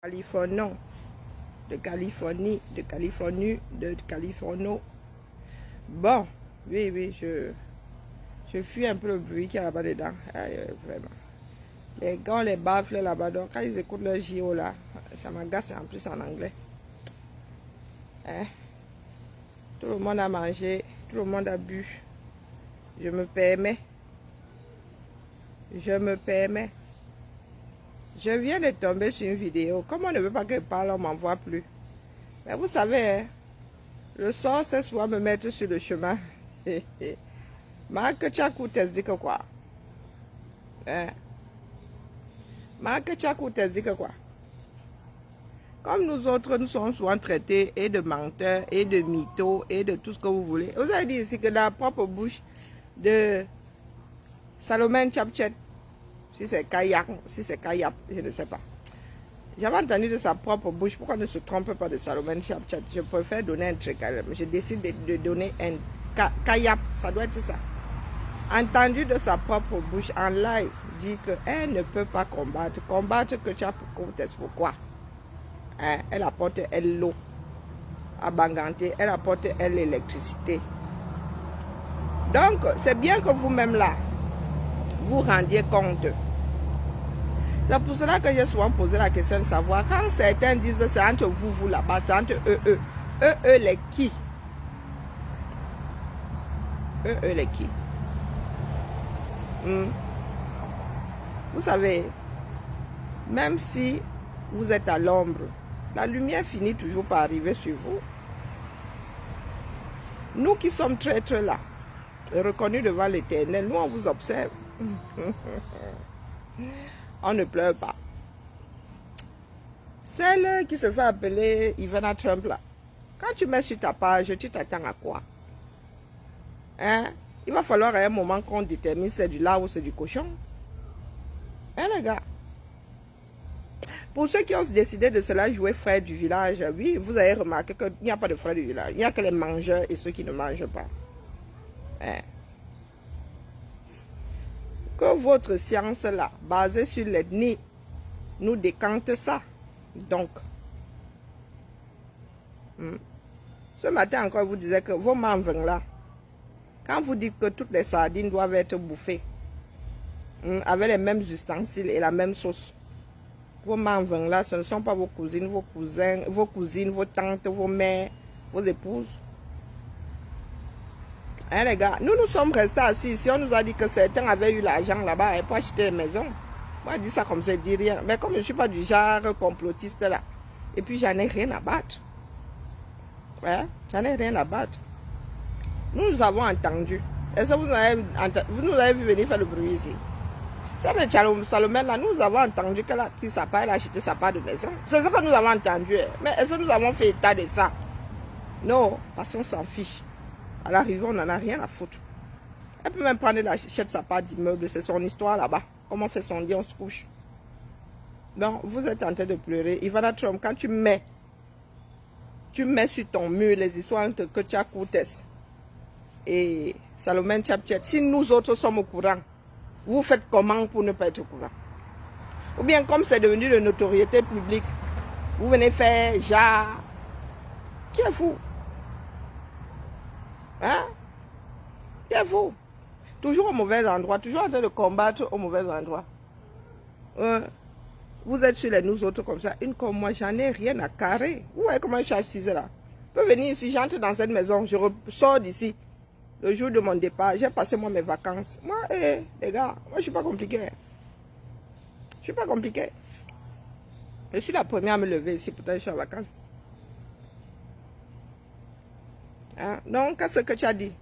Californon, de Californie, de Californie, de Californo. Bon, oui, je fuis un peu le bruit qu'il y a là-bas dedans. Vraiment. Les gars, les baffles là-bas, donc quand ils écoutent leur JO là, ça m'agace en plus en anglais. Hein? Tout le monde a mangé, tout le monde a bu. Je me permets. Je viens de tomber sur une vidéo. Comme on ne veut pas que je parle, on m'envoie plus. Mais vous savez, hein, le sort, c'est souvent me mettre sur le chemin. Marc Tchakoutes dit que quoi? Hein? Marc Tchakoutes dit que quoi? Comme nous autres, nous sommes souvent traités et de menteurs, et de mythos, et de tout ce que vous voulez. Vous avez dit ici que dans la propre bouche de Salomon Tchapchet, si c'est Kayak, si c'est Kayap, je ne sais pas. J'avais entendu de sa propre bouche, pourquoi ne se trompe pas de Salomon Tchapchet? Je préfère donner un truc, je décide de donner un Kayap, ça doit être ça. Entendu de sa propre bouche en live, dit qu'elle ne peut pas combattre. Combattre que Tchakoutes, pourquoi? Hein? Elle apporte elle l'eau à Banganté, elle apporte elle l'électricité. Donc, c'est bien que vous-même là, vous rendiez compte. C'est pour cela que j'ai souvent posé la question de savoir, quand certains disent c'est entre vous là-bas, c'est entre eux, les qui? Eux, les qui? Vous savez, même si vous êtes à l'ombre, la lumière finit toujours par arriver sur vous. Nous qui sommes traîtres là, reconnus devant l'Éternel, nous on vous observe. On ne pleure pas. Celle qui se fait appeler Ivana Trump là, quand tu mets sur ta page, tu t'attends à quoi? Hein? Il va falloir à un moment qu'on détermine si c'est du lard ou c'est du cochon. Hein les gars? Pour ceux qui ont décidé de cela jouer frère du village, oui, vous avez remarqué qu'il n'y a pas de frère du village. Il n'y a que les mangeurs et ceux qui ne mangent pas. Hein? Que votre science là, basée sur l'ethnie, nous décante ça. Donc, ce matin encore, vous disiez que vos membres là, quand vous dites que toutes les sardines doivent être bouffées, avec les mêmes ustensiles et la même sauce, vos membres là, ce ne sont pas vos cousines, vos cousins, vos cousines, vos tantes, vos mères, vos épouses. Hein les gars, nous sommes restés assis ici, on nous a dit que certains avaient eu l'argent là-bas pour acheter des maisons. Moi, je dis ça comme ça, je dis rien. Mais comme je ne suis pas du genre complotiste là, et puis j'en ai rien à battre. Ouais, j'en ai rien à battre. Nous avons entendu. Est-ce que vous nous avez vu venir faire le bruit ici? C'est le Salomon là, nous avons entendu qu'elle a pris sa part, elle a acheté sa part de maison. C'est ce que nous avons entendu. Mais est-ce que nous avons fait état de ça? Non, parce qu'on s'en fiche. À l'arrivée, on n'en a rien à foutre. Elle peut même prendre la chèque sa part d'immeuble, c'est son histoire là-bas. Comment on fait son lit, on se couche. Donc, vous êtes en train de pleurer. Ivana Trump, quand tu mets sur ton mur les histoires entre Tchakoutes et Salomon Tchapchet, si nous autres sommes au courant, vous faites comment pour ne pas être au courant? Ou bien comme c'est devenu de notoriété publique, vous venez faire genre, qui est fou? Hein? Qui est fou? Toujours au mauvais endroit, toujours en train de combattre au mauvais endroit. Vous êtes sur les nous autres comme ça, une comme moi, j'en ai rien à carrer. Vous voyez comment je suis assise là? Je peux venir ici, j'entre dans cette maison, je sors d'ici. Le jour de mon départ, j'ai passé moi mes vacances. Moi, les gars, moi je suis pas compliqué. Je suis pas compliqué. Je suis la première à me lever ici, pourtant je suis en vacances. Hein? Donc, qu'est-ce que tu as dit?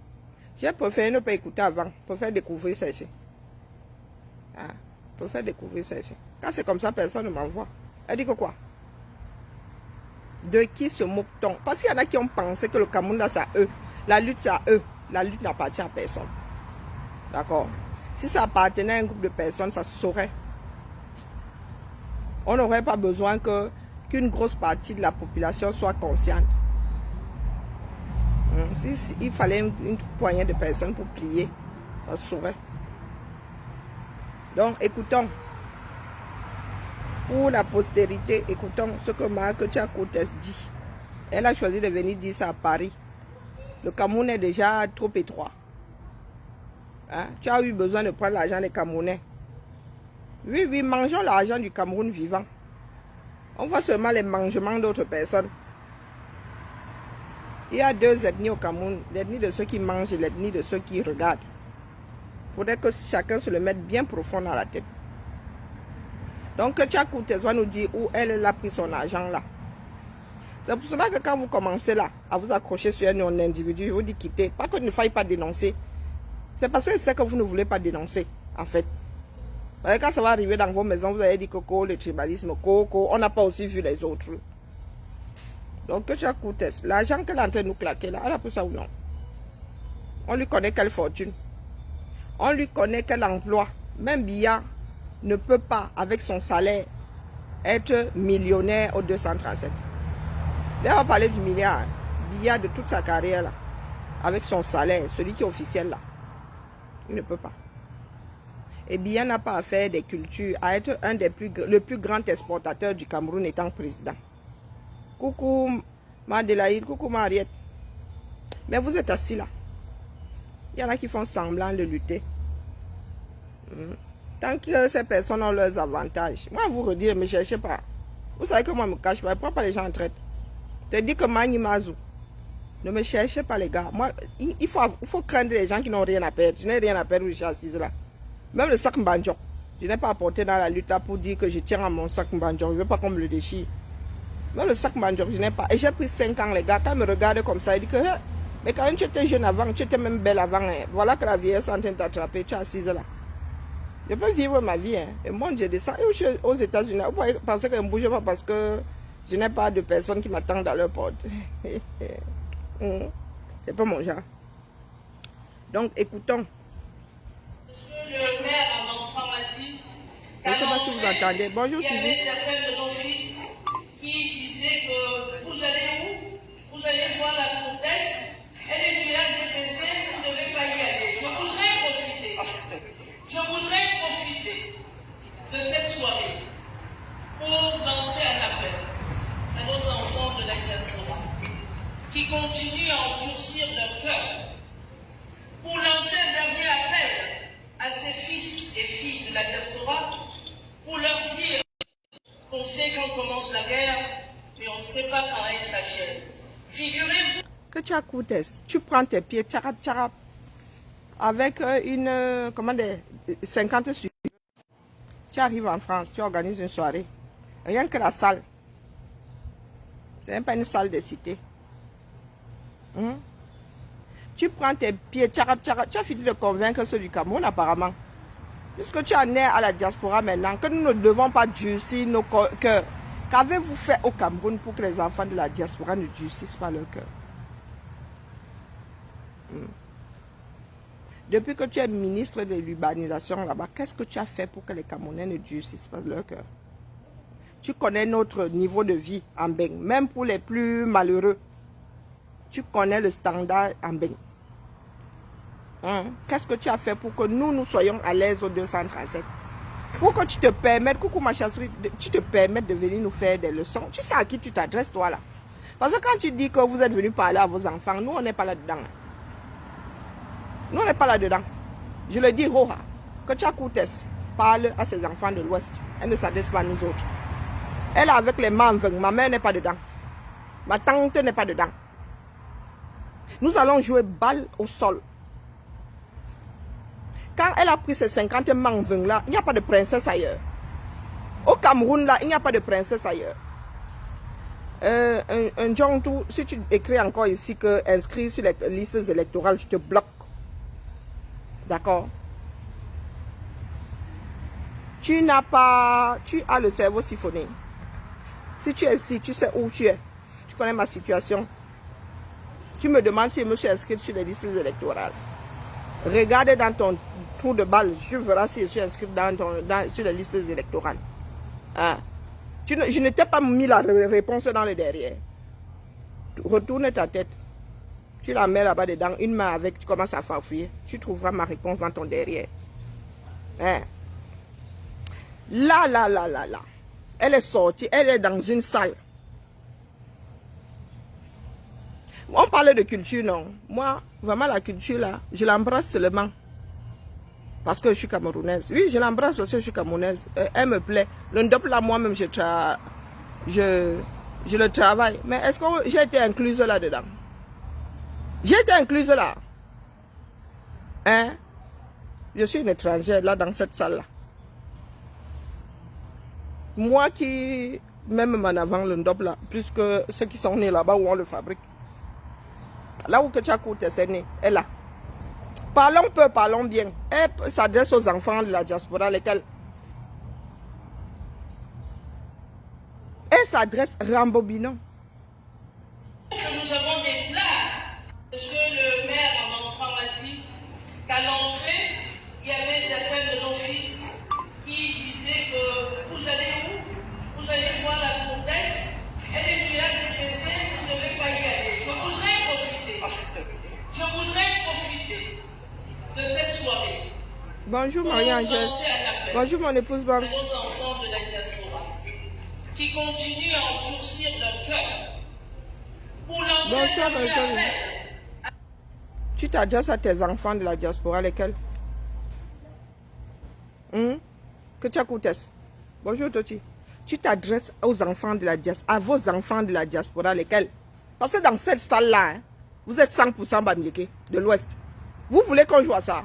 J'ai préféré ne pas écouter avant, pour faire découvrir ça ici. Hein? Pour faire découvrir ça ici. Quand c'est comme ça, personne ne m'envoie. Elle dit que quoi? De qui se moque-t-on? Parce qu'il y en a qui ont pensé que le Cameroun, là, c'est à eux. La lutte, c'est à eux. La lutte n'appartient à personne. D'accord? Si ça appartenait à un groupe de personnes, ça se saurait. On n'aurait pas besoin qu'une grosse partie de la population soit consciente. Si il fallait une poignée de personnes pour plier, ça se saurait. Donc, écoutons. pour la postérité, écoutons ce que Marc Tchakoutes dit. Elle a choisi de venir dire ça à Paris. Le Cameroun est déjà trop étroit. Hein? Tu as eu besoin de prendre l'argent des Camerounais. Oui, oui, mangeons l'argent du Cameroun vivant. On voit seulement les mangements d'autres personnes. Il y a deux ethnies au Cameroun, l'ethnie de ceux qui mangent et l'ethnie de ceux qui regardent. Il faudrait que chacun se le mette bien profond dans la tête. Donc, Tchakoutes va nous dire où elle a pris son argent là. C'est pour cela que quand vous commencez là, à vous accrocher sur un individu, je vous dis quittez. Pas qu'il ne faille pas dénoncer. C'est parce que c'est que vous ne voulez pas dénoncer, en fait. Parce que quand ça va arriver dans vos maisons, vous allez dire Coco, le tribalisme, Coco, on n'a pas aussi vu les autres. Donc, Tchakoutes, l'argent qu'elle est en train de nous claquer là, elle a pris ça ou non? On lui connaît quelle fortune. On lui connaît quel emploi. Même Biya ne peut pas, avec son salaire, être millionnaire au 237. Là, on va parler du milliard. Biya de toute sa carrière, là, avec son salaire, celui qui est officiel, là. Il ne peut pas. Et Biya n'a pas à faire des cultures, à être le plus grand exportateur du Cameroun étant président. Coucou Madelaïde, coucou Mariette. Mais vous êtes assis là. Il y en a qui font semblant de lutter. Tant que ces personnes ont leurs avantages. Moi, vous redire, ne me cherchez pas. Vous savez que moi, je ne me cache pas. Je ne prends pas les gens en traite. Je te dis que Mani Mazou. Ne me cherchez pas, les gars. Moi, il faut craindre les gens qui n'ont rien à perdre. Je n'ai rien à perdre où je suis assise là. Même le sac Mbandjok. Je n'ai pas apporté dans la lutte là pour dire que je tiens à mon sac Mbandjok. Je ne veux pas qu'on me le déchire. Même le sac Mbandjok, je n'ai pas. Et j'ai pris 5 ans, les gars. Quand ils me regardent comme ça, ils disent que mais quand même, tu étais jeune avant, tu étais même belle avant. Hein. Voilà que la vieillesse est en train de t'attraper. Tu es assise là. Je peux vivre ma vie. Hein. Et moi, je descends. Et je suis aux États-Unis. Vous pouvez penser que je ne bouge pas parce que je n'ai pas de personnes qui m'attendent dans leur porte. C'est pas mon genre. Donc, écoutons. Monsieur le maire en pharmacie, je ne sais pas si vous entendez. Bonjour, Suzy. Il y avait certains de nos fils qui disaient que vous allez où? Vous allez voir la comtesse. Elle est du RDPC, vous ne devez pas y aller. Je voudrais profiter de cette soirée pour lancer un appel à nos enfants de la diaspora qui continuent à endurcir leur cœur, pour lancer un dernier appel à ces fils et filles de la diaspora, pour leur dire qu'on sait quand commence la guerre, mais on ne sait pas quand elle s'achève. Figurez-vous que tu prends tes pieds, tcharap, avec une, comment dire, 50 suivants. Tu arrives en France, tu organises une soirée. Rien que la salle. Ce n'est pas une salle de cité. Tu prends tes pieds, tcharap. Tu as fini de convaincre ceux du Cameroun apparemment. Puisque tu en es à la diaspora maintenant, que nous ne devons pas durcir nos cœurs. Qu'avez-vous fait au Cameroun pour que les enfants de la diaspora ne durcissent pas leur cœur? Depuis que tu es ministre de l'urbanisation là-bas, qu'est-ce que tu as fait pour que les Camerounais ne durcissent pas leur cœur? Tu connais notre niveau de vie en Beng, même pour les plus malheureux. Tu connais le standard en Beng. Qu'est-ce que tu as fait pour que nous soyons à l'aise au 237? Pour que tu te permettes, coucou ma chasserie, tu te permettes de venir nous faire des leçons. Tu sais à qui tu t'adresses toi là? Parce que quand tu dis que vous êtes venu parler à vos enfants, nous on n'est pas là-dedans. Nous on n'est pas là-dedans. Je le dis, Roha, que Tchakoutes parle à ses enfants de l'Ouest. Elle ne s'adresse pas à nous autres. Elle est avec les manveng, ma mère n'est pas dedans. Ma tante n'est pas dedans. Nous allons jouer balle au sol. Quand elle a pris ces 50 manveng là, il n'y a pas de princesse ailleurs. Au Cameroun là, il n'y a pas de princesse ailleurs. Un Djontou, si tu écris encore ici que inscrit sur les listes électorales, je te bloque. D'accord? Tu as le cerveau siphonné. Si tu es ici, tu sais où tu es. Tu connais ma situation. Tu me demandes si je me suis inscrit sur les listes électorales. Regarde dans ton trou de balle, je verrai si je suis inscrit sur les listes électorales. Hein? Je ne t'ai pas mis la réponse dans le derrière. Retourne ta tête. Tu la mets là-bas dedans, une main avec, tu commences à farfouiller. Tu trouveras ma réponse dans ton derrière. Hein? Là. Elle est sortie, elle est dans une salle. On parlait de culture, non. Moi, vraiment, la culture, là, je l'embrasse seulement. Parce que je suis camerounaise. Oui, je l'embrasse parce que je suis camerounaise. Elle me plaît. Le ndop, là, moi-même, je le travaille. Mais est-ce que j'ai été incluse là-dedans? J'ai été incluse là. Hein? Je suis une étrangère, là, dans cette salle-là. Moi qui, même en avant le ndop, là, plus que ceux qui sont nés là-bas où on le fabrique. Là où Ketchakou est né, elle est là. Parlons peu, parlons bien. Elle s'adresse aux enfants de la diaspora, lesquels elle s'adresse rambobinant. Nous avons des plats. Monsieur le maire en enfant m'a dit qu'à l'entrée, il y avait certains de nos fils qui disaient que vous allez où? Vous allez voir la comtesse. Elle est du RDPC, vous ne devez pas y aller. Je voudrais profiter de cette soirée. Bonjour Marie-Angèle. Bonjour mon épouse Bob. Nos enfants de la diaspora qui continuent à endurcir leur cœur pour lancer un appel. Tu t'adresses à tes enfants de la diaspora, lesquels? Que tu as coûté? Bonjour Toti. Tu t'adresses aux enfants de la diaspora, à vos enfants de la diaspora, lesquels? Parce que dans cette salle-là, hein, vous êtes 100% Bamileke de l'Ouest. Vous voulez qu'on joue à ça?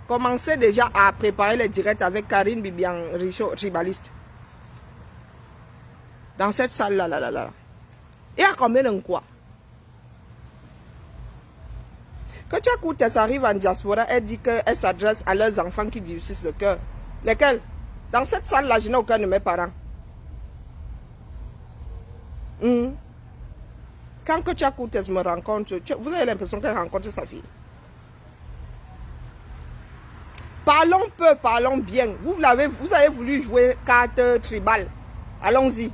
Commencez déjà à préparer les directs avec Karine Bibian Richaud, tribaliste. Dans cette salle-là, là. Il y a combien de quoi? Quand tu écoutes, elle arrive en diaspora, elle dit qu'elle s'adresse à leurs enfants qui durcissent le cœur. Lesquels? Dans cette salle-là, je n'ai aucun de mes parents. Quand Ketcha Koutes me rencontre, vous avez l'impression qu'elle rencontre sa fille. Parlons peu, parlons bien. Vous avez voulu jouer carte tribale. Allons-y.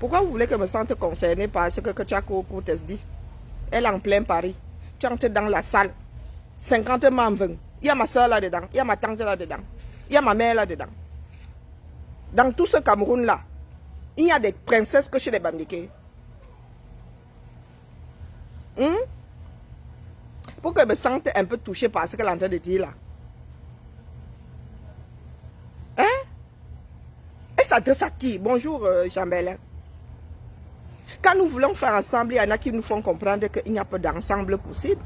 Pourquoi vous voulez que je me sente concernée par ce que Ketcha Koutes dit? Elle est en plein Paris. Tu entres dans la salle. 50 membres. Il y a ma soeur là-dedans. Il y a ma tante là-dedans. Il y a ma mère là-dedans. Dans tout ce Cameroun-là, il y a des princesses que chez les Bamileke. Pour que je me sente un peu touchée par ce qu'elle est en train de dire là. Hein? Elle s'adresse à qui? Bonjour Jean-Bélin. Quand nous voulons faire ensemble, il y en a qui nous font comprendre qu'il n'y a pas d'ensemble possible.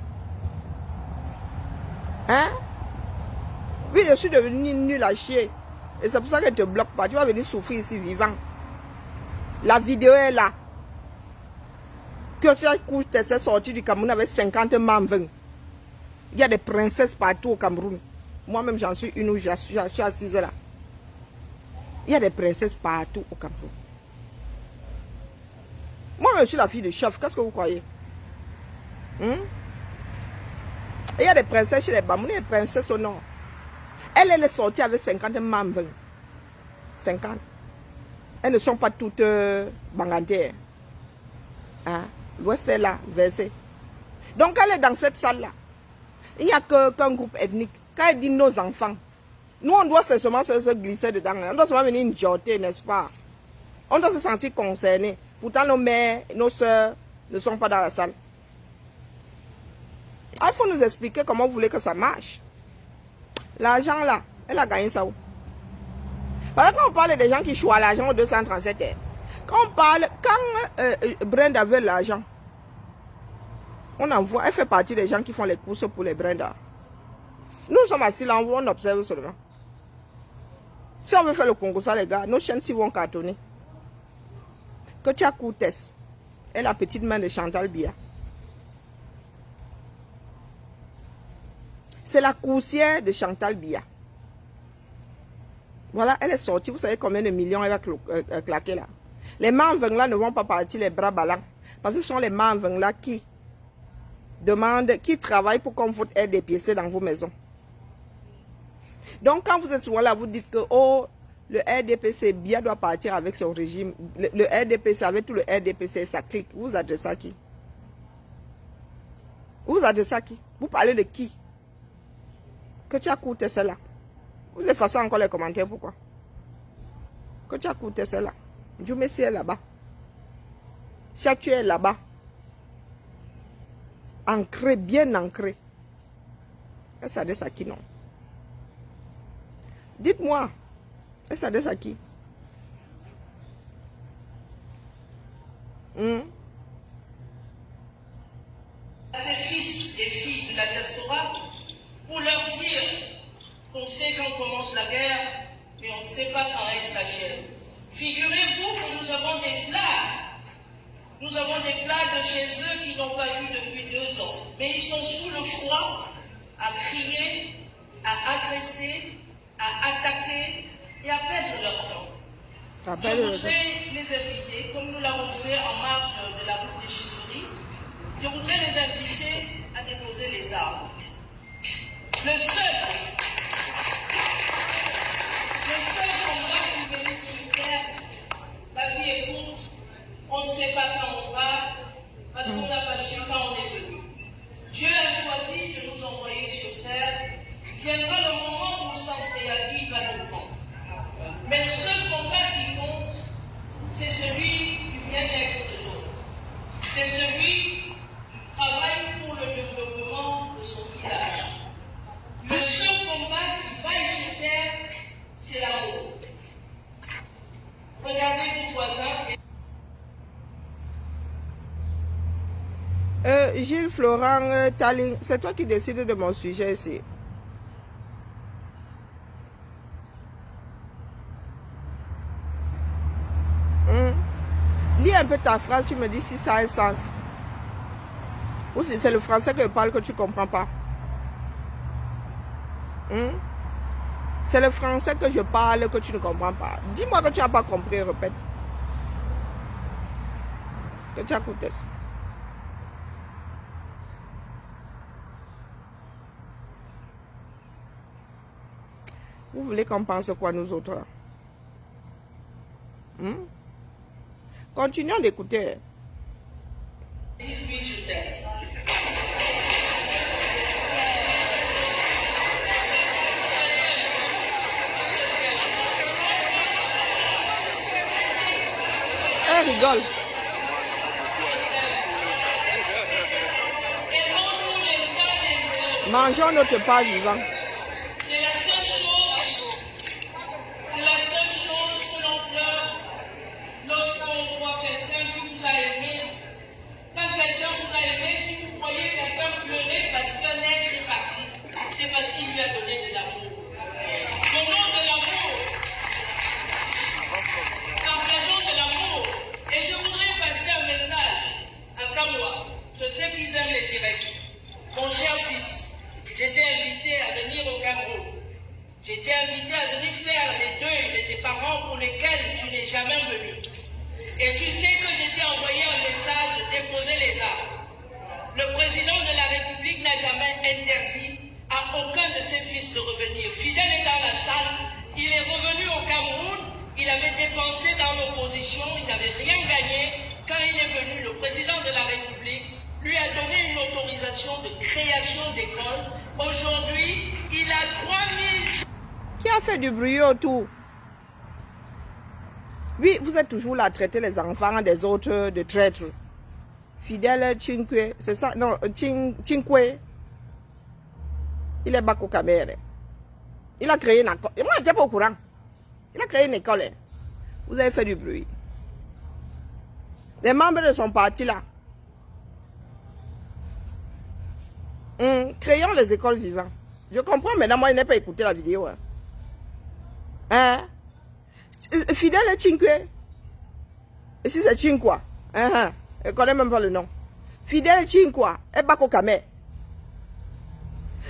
Hein? Oui, je suis devenue nulle à chier. Et c'est pour ça qu'elle ne te bloque pas. Tu vas venir souffrir ici vivant. La vidéo est là. Que tu as couché, c'est sorti du Cameroun avec 50 membres. Il y a des princesses partout au Cameroun. Moi-même, j'en suis une où je suis assise là. Il y a des princesses partout au Cameroun. Moi-même, je suis la fille de chef. Qu'est-ce que vous croyez? Il y a des princesses chez les Bamouni, des princesses au nord. Elle est sortie avec 50 membres. 50. Elles ne sont pas toutes bangantées. Hein? L'Ouest est là, versé. Donc elle est dans cette salle-là. Il n'y a qu'un groupe ethnique. Quand elle dit nos enfants, nous on doit seulement se glisser dedans. On doit seulement venir joter, n'est-ce pas? On doit se sentir concerné. Pourtant nos mères, nos soeurs ne sont pas dans la salle. Il faut nous expliquer comment vous voulez que ça marche. L'argent là, elle a gagné ça où? Parce que quand on parle des gens qui choisissent l'argent au 237 heures, quand Brenda veut l'argent, on envoie, elle fait partie des gens qui font les courses pour les Brenda. Nous sommes assis là, on observe seulement. Si on veut faire le Congo, ça les gars, nos chaînes s'y vont cartonner. Que tu as Koutes et la petite main de Chantal Biya. C'est la coursière de Chantal Biya. Voilà, elle est sortie. Vous savez combien de millions elle va claquer là? Les membres là ne vont pas partir les bras ballants. Parce que ce sont les membres là qui demandent, qui travaillent pour qu'on vote RDPC dans vos maisons. Donc quand vous êtes souvent là, vous dites que oh, le RDPC bien doit partir avec son régime. Le RDPC, avec tout le RDPC, ça clique. Vous vous adressez à qui? Vous vous adressez à qui? Vous parlez de qui? Que tu as coûté cela? Vous effacez encore les commentaires, pourquoi? Que tu as coûté celle-là. Je me suis là-bas. Chaque tu es là-bas. Ancré, bien ancré. Et ça adresse à qui non? Dites-moi. Et ça adresse à qui? À ses fils et filles de la diaspora pour leur dire qu'on sait quand commence la guerre, mais on ne sait pas quand elle s'achève. Figurez-vous que nous avons des plaques. Nous avons des plaques de chez eux qui n'ont pas vu depuis 2 ans. Mais ils sont sous le froid, à crier, à agresser, à attaquer et à perdre leur temps. Je voudrais les inviter, comme nous l'avons fait en marge de la route des chefferies, je voudrais les inviter à déposer les armes. Le seul combat qui mérite sur terre, la vie est courte, on ne sait pas quand on part, parce qu'on n'a pas su quand on est venu. Dieu a choisi de nous envoyer sur terre, viendra le moment où le sang créatif va nous prendre. Mais le seul combat qui compte, c'est celui du bien-être de l'autre. C'est celui qui travaille pour le développement de son village. Le seul combat qui vaille sur terre, c'est l'amour. Regardez vos voisins. Gilles Florent Taling, c'est toi qui décides de mon sujet ici. Lis un peu ta phrase, tu me dis si ça a un sens. Ou si c'est le français que je parle que tu ne comprends pas. C'est le français que je parle que tu ne comprends pas. Dis-moi que tu n'as pas compris, répète. Que tu as écouté ça. Vous voulez qu'on pense quoi nous autres là? Continuons d'écouter. Dites-lui je t'aime. Elle rigole. Aimons-nous les uns les autres. Mangeons notre part vivant. C'est la seule chose que l'on pleure lorsqu'on voit quelqu'un qui vous a aimé. Quand quelqu'un vous a aimé, si vous voyez quelqu'un pleurer parce qu'un être est parti, c'est parce qu'il lui a donné de l'amour. Donnons de l'amour. Partageons de l'amour. Et je voudrais passer un message à Kamoa. Je sais qu'ils aiment les directs. Mon cher fils, j'étais invité à venir au Cameroun. J'étais invité à venir faire les deuils de tes parents pour lesquels tu n'es jamais venu. Et tu sais que j'étais envoyé un message de déposer les armes. Le président de la République n'a jamais interdit à aucun de ses fils de revenir. Fidèle est dans la salle, il est revenu au Cameroun, il avait dépensé dans l'opposition, il n'avait rien gagné. Quand il est venu, le président de la République lui a donné une autorisation de création d'école. Aujourd'hui, il a 3000... Qui a fait du bruit autour? Oui, vous êtes toujours là à traiter les enfants des autres de traîtres. Fidèle Chinkwe, c'est ça? Non, Chinkwe. Il est Bako Kamere. Il a créé une école. Et moi, je n'étais pas au courant. Il a créé une école. Vous avez fait du bruit. Les membres de son parti là. Créons les écoles vivantes. Je comprends, mais là, moi, il n'a pas écouté la vidéo. Fidèle Chinkwe. Et si c'est Chinkwa? Elle ne connaît même pas le nom. Fidèle Chinkwa. Et Bako Kamere.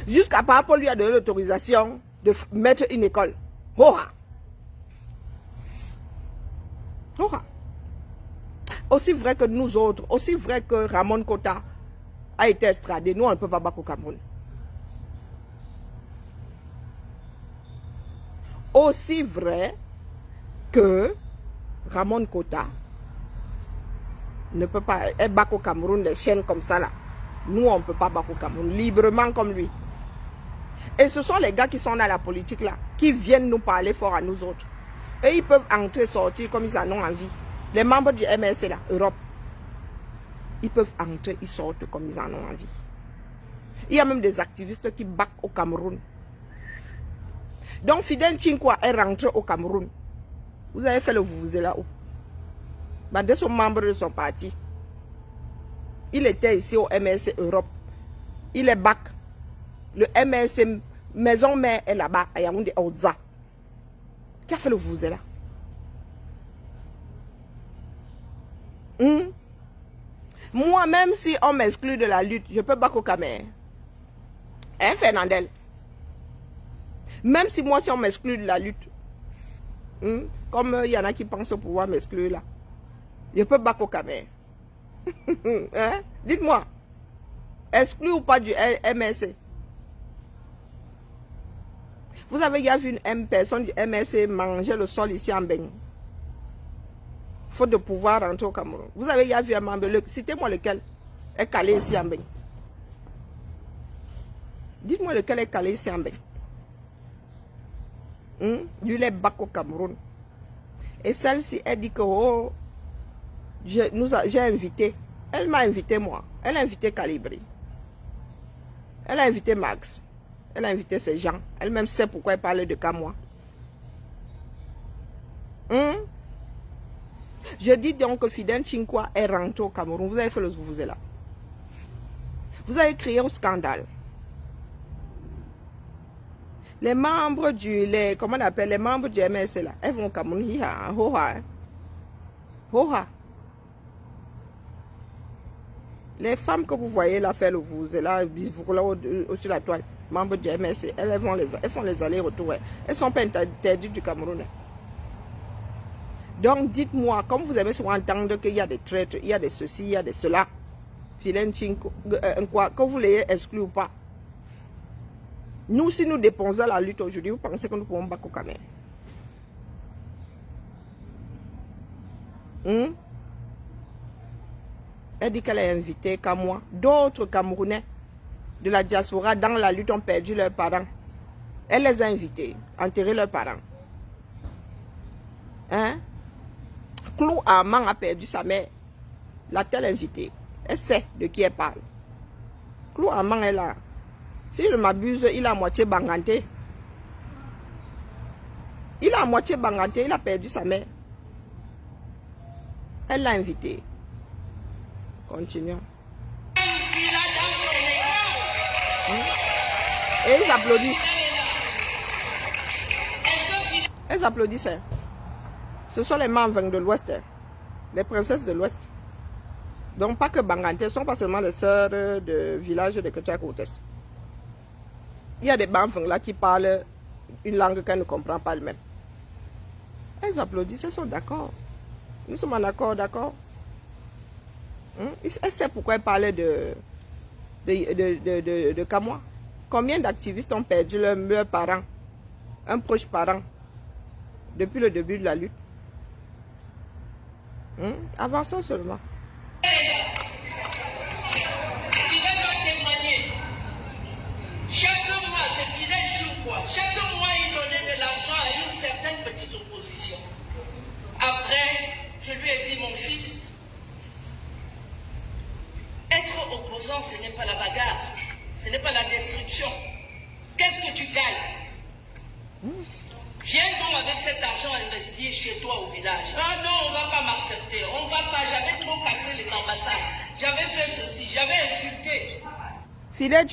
Jusqu'à Papa lui a donné l'autorisation de mettre une école. Hoha. Hoha. Aussi vrai que nous autres, aussi vrai que Ramon Kota a été extradé, nous on ne peut pas battre au Cameroun. Aussi vrai que Ramon Kota ne peut pas battre au Cameroun les chaînes comme ça là. Nous on ne peut pas battre au Cameroun librement comme lui. Et ce sont les gars qui sont dans la politique là, qui viennent nous parler fort à nous autres. Et ils peuvent entrer, sortir comme ils en ont envie. Les membres du MRC, là, Europe, ils peuvent entrer, ils sortent comme ils en ont envie. Il y a même des activistes qui backent au Cameroun. Donc, Fidel Chinkwa est rentré au Cameroun. Vous avez fait le vous là où? Bah, dès son membre de son parti. Il était ici au MRC Europe. Il est back. Le MRC Maison Mère est là-bas, à Yaoundé, à Oza. Qui a fait le vous là? Moi, même si on m'exclut de la lutte, je peux back au Cameroun. Hein, Fernandel? Même si moi, si on m'exclut de la lutte, comme il y en a qui pensent pouvoir m'exclure là, je peux back au Cameroun. Hein? Dites-moi, exclu ou pas du MRC? Vous avez déjà vu une personne du MRC manger le sol ici en Bénin? Faute de pouvoir rentrer au Cameroun. Vous avez déjà vu un membre, citez-moi lequel est calé ici en Bénin. Dites-moi lequel est calé ici en Bénin. Du lait bac au Cameroun. Et celle-ci, elle dit que oh, j'ai invité. Elle m'a invité moi. Elle a invité Calibri. Elle a invité Max. Elle a invité ces gens. Elle-même sait pourquoi elle parle de qu'à moi. Je dis donc que Fidel Chinkwa est rentré au Cameroun. Vous avez fait le vous là. Vous avez créé un scandale. Les membres comment on appelle, les membres du MRC là, elles vont au Cameroun, Hoha. Les femmes que vous voyez là faire le vous là, au-dessus de la toile, membres du MRC, elles font les allers-retours. Elles sont pas interdites du Cameroun. Donc dites-moi, comme vous aimez souvent entendre qu'il y a des traîtres, il y a des ceci, il y a des cela, Fidel Chinkwa, que vous l'ayez exclu ou pas. Nous, si nous dépensons la lutte aujourd'hui, vous pensez que nous pouvons battre au Cameroun? Elle dit qu'elle a invité qu'à moi. D'autres Camerounais de la diaspora dans la lutte ont perdu leurs parents. Elle les a invités, enterrer leurs parents. Hein? Clou Amang a perdu sa mère. L'a-t-elle invitée? Elle sait de qui elle parle. Clou Amang est là. Si je m'abuse, il a moitié banganté. Il a moitié banganté, il a perdu sa mère. Elle l'a invité. Continuons. Et ils applaudissent. Elles applaudissent. Ce sont les membres de l'Ouest. Les princesses de l'Ouest. Donc pas que Banganté, ce ne sont pas seulement les sœurs de village de Ketchakoutes. Il y a des membres là qui parlent une langue qu'elles ne comprennent pas elles-mêmes. Elles applaudissent, elles sont d'accord. Nous sommes en accord, d'accord? Elle sait pourquoi elle parlait de Kamoa. Combien d'activistes ont perdu leurs parents, un proche parent, depuis le début de la lutte? Avançons seulement. Fidel va témoigner. Chaque mois, c'est Fidel Chinkwa. Chaque mois, il donnait de l'argent à une certaine petite opposition. Après, je lui ai dit, mon fils, être opposant, ce n'est pas la bagarre, ce n'est pas la destruction. Qu'est-ce que tu gagnes? Viens donc avec cet argent investi chez toi au village. Ah non, on ne va pas m'accepter. On ne va pas. J'avais trop cassé les ambassades. J'avais fait ceci. J'avais insulté. Fidel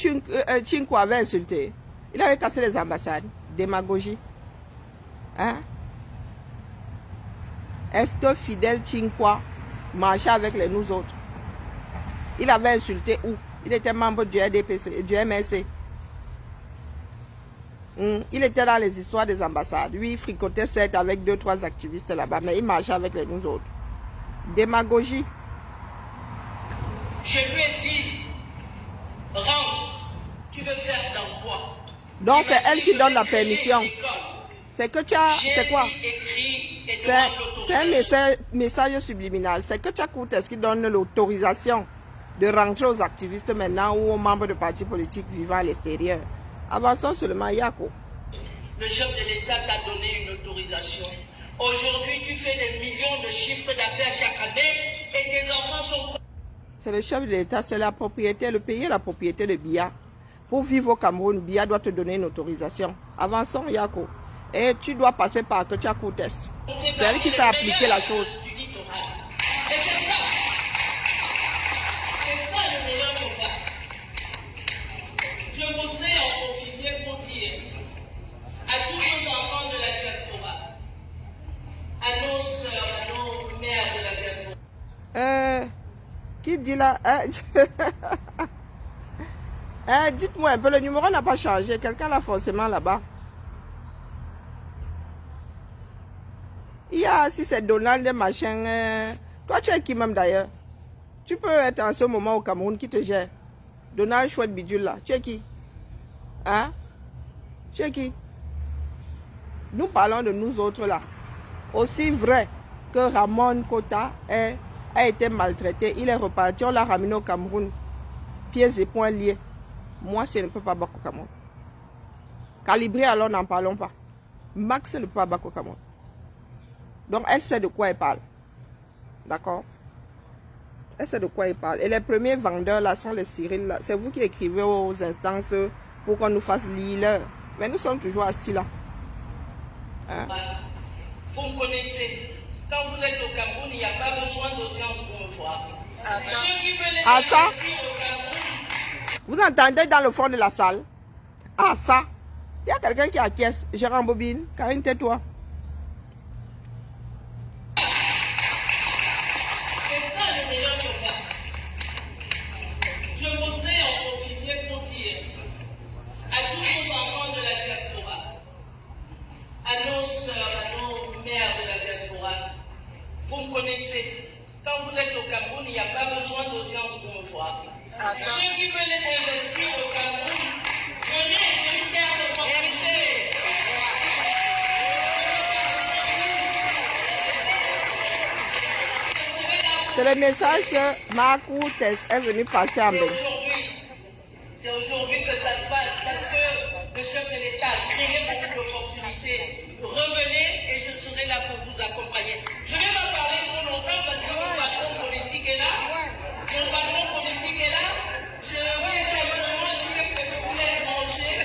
Chinkwa avait insulté. Il avait cassé les ambassades. Démagogie. Hein? Est-ce que Fidel Chinkwa marchait avec les nous autres? Il avait insulté où? Il était membre du RDPC, du MRC. Il était dans les histoires des ambassades. Lui, il fricotait certes avec 2-3 activistes là-bas, mais il marchait avec les nous autres. Démagogie. Je lui ai dit, rentre, tu veux faire dans quoi? Donc c'est elle qui donne la permission. C'est que tu as... C'est quoi? C'est un message subliminal. C'est que tu as Koutes qui donne l'autorisation de rentrer aux activistes maintenant ou aux membres de partis politiques vivant à l'extérieur. Avançons seulement, Yako. Le chef de l'État t'a donné une autorisation. Aujourd'hui, tu fais des millions de chiffres d'affaires chaque année et tes enfants sont... C'est le chef de l'État, c'est la propriété, le pays est la propriété de Biya. Pour vivre au Cameroun, Biya doit te donner une autorisation. Avançons, Yako. Et tu dois passer par Ketia Koutes. C'est elle qui fait appliquer la chose. Du littoral. Et c'est ça. C'est ça le meilleur combat. Je voudrais en profiter pour dire à tous nos enfants de la diaspora, à nos sœurs, à nos mères de la diaspora. Qui dit là dites-moi un peu, le numéro n'a pas changé. Quelqu'un l'a forcément là-bas. Il y a, si c'est Donald, machin. Toi, tu es qui même d'ailleurs? Tu peux être en ce moment au Cameroun, qui te gère? Donald Chouette Bidule là. Tu es qui? Hein? Tu es qui? Nous parlons de nous autres là. Aussi vrai que Ramon Kota a été maltraité, il est reparti, on l'a ramené au Cameroun. Pieds et poings liés. Moi, je ne peux pas battre au Cameroun. Calibré, alors n'en parlons pas. Max ne peut pas battre au Cameroun. Donc, elle sait de quoi elle parle. D'accord? Elle sait de quoi elle parle. Et les premiers vendeurs là sont les Cyril là. C'est vous qui écrivez aux instances pour qu'on nous fasse lire. Mais nous sommes toujours assis là. Hein? Vous me connaissez. Quand vous êtes au Cameroun, il n'y a pas besoin d'audience pour me voir. Ceux qui veulent ça? investir au Cameroun, Vous entendez dans le fond de la salle? Ah ça? Il y a quelqu'un qui acquiesce. Je rembobine. Karine, tais-toi. c'est ça le meilleur combat. Je voudrais en profiter pour dire à tous nos enfants de la diaspora, à nos sœurs, à nos mères de la diaspora, vous me connaissez. Quand vous êtes au Cameroun, il n'y a pas besoin d'audience pour me voir. Ceux qui veulent investir au Cameroun, venez, c'est une terre d'opportunité. C'est le message que Marco Tess est venu passer en Belgique. C'est aujourd'hui que ça se passe parce que le chef de l'État a créé beaucoup d'opportunités. Revenez et je serai là pour vous accompagner. Je vais pas parler trop longtemps parce que mon patron politique est là. Mon patron politique est là. Je vais simplement dire que je vous laisse manger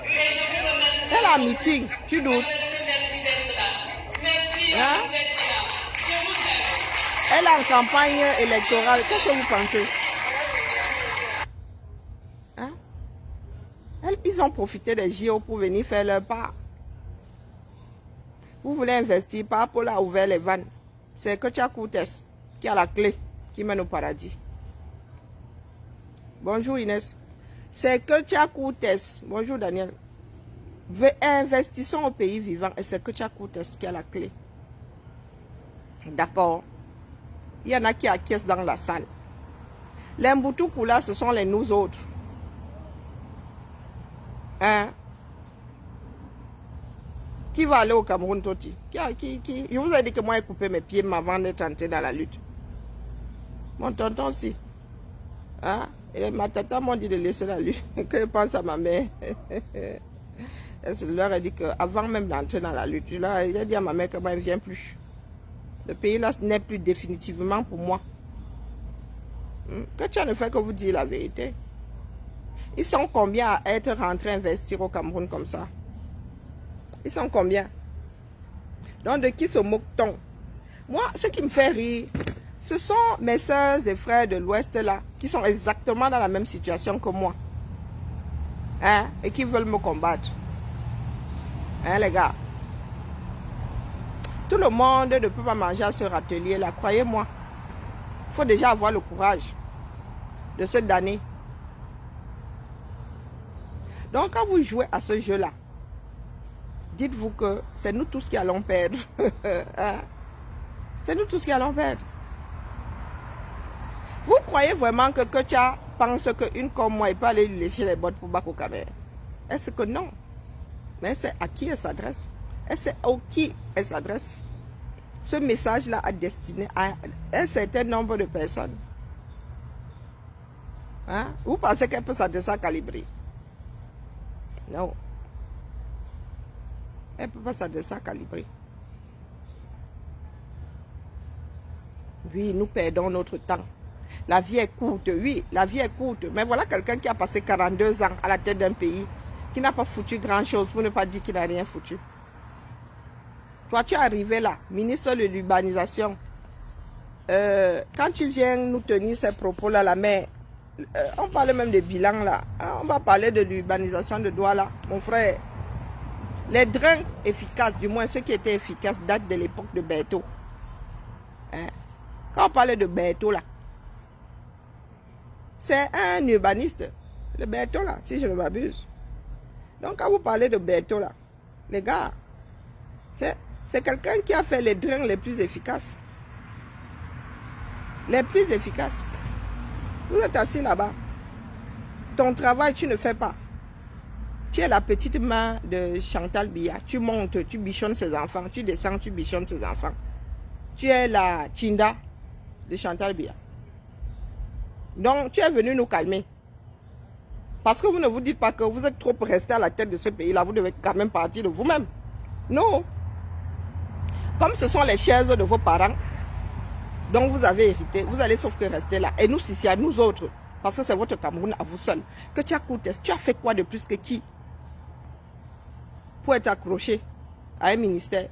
et je vous remercie. C'est la meeting, tu doutes. Merci d'être là. Merci Hein? d'être là. Je vous aime. Elle est en campagne électorale. Qu'est-ce que vous pensez? Hein? Ils ont profité des JO pour venir faire leur part. Vous voulez investir, par Paul a ouvert les vannes. C'est Ketia Koutes qui a la clé qui mène au paradis. Bonjour Inès. C'est Ketia Koutes. Bonjour Daniel. Investissons au pays vivant et c'est Ketia Koutes qui a la clé. D'accord. Il y en a qui acquiescent dans la salle. Les Mboutoukous là, ce sont les nous autres. Hein? Qui va aller au Cameroun, Toti? Je vous ai dit que moi, j'ai coupé mes pieds avant d'être entré dans la lutte. Mon tonton aussi. Hein? Et ma tata m'a dit de laisser la lutte. Que je pense à ma mère. Je leur ai dit qu'avant même d'entrer dans la lutte, j'ai dit à ma mère que moi, elle ne vient plus. Le pays là n'est plus définitivement pour moi. Que tu ne fais que vous dire la vérité. Ils sont combien à être rentrés investir au Cameroun comme ça? Ils sont combien? Donc de qui se moque-t-on? Moi, ce qui me fait rire, ce sont mes soeurs et frères de l'Ouest là, qui sont exactement dans la même situation que moi. Hein? Et qui veulent me combattre. Hein les gars? Tout le monde ne peut pas manger à ce râtelier là, croyez-moi. Il faut déjà avoir le courage de se damner. Donc quand vous jouez à ce jeu-là, dites-vous que c'est nous tous qui allons perdre. Hein? C'est nous tous qui allons perdre. Vous croyez vraiment que Ketia pense qu'une comme moi, il peut aller lui lécher les bottes pour Bako Kamer? Est-ce que non? Mais c'est à qui elle s'adresse? Et c'est à qui elle s'adresse? Ce message-là est destiné à un certain nombre de personnes. Hein? Vous pensez qu'elle peut s'adresser à Calibré? Non. Elle ne peut pas s'adresser à Calibré. Oui, nous perdons notre temps. La vie est courte, oui, la vie est courte. Mais voilà quelqu'un qui a passé 42 ans à la tête d'un pays, qui n'a pas foutu grand-chose, pour ne pas dire qu'il n'a rien foutu. Toi, tu es arrivé là, ministre de l'urbanisation. Quand tu viens nous tenir ces propos-là, la mais on parle même de bilan là. On va parler de l'urbanisation de Douala. Mon frère, les drains efficaces, du moins ceux qui étaient efficaces, datent de l'époque de Berthaud. Hein? Quand on parle de Berthaud là, c'est un urbaniste. Le Berthaud là, si je ne m'abuse. Donc quand vous parlez de Berthaud là, les gars, c'est quelqu'un qui a fait les drains les plus efficaces. Les plus efficaces. Vous êtes assis là-bas. Ton travail, tu ne fais pas. Tu es la petite main de Chantal Biya. Tu montes, tu bichonnes ses enfants. Tu descends, tu bichonnes ses enfants. Tu es la Tinda de Chantal Biya. Donc, tu es venu nous calmer. Parce que vous ne vous dites pas que vous êtes trop resté à la tête de ce pays-là. Vous devez quand même partir de vous-même. Non. Comme ce sont les chaises de vos parents, donc vous avez hérité, vous allez sauf que rester là. Et nous, si c'est à nous autres, parce que c'est votre Cameroun à vous seul, que tu as coûté, tu as fait quoi de plus que qui pour être accroché à un ministère?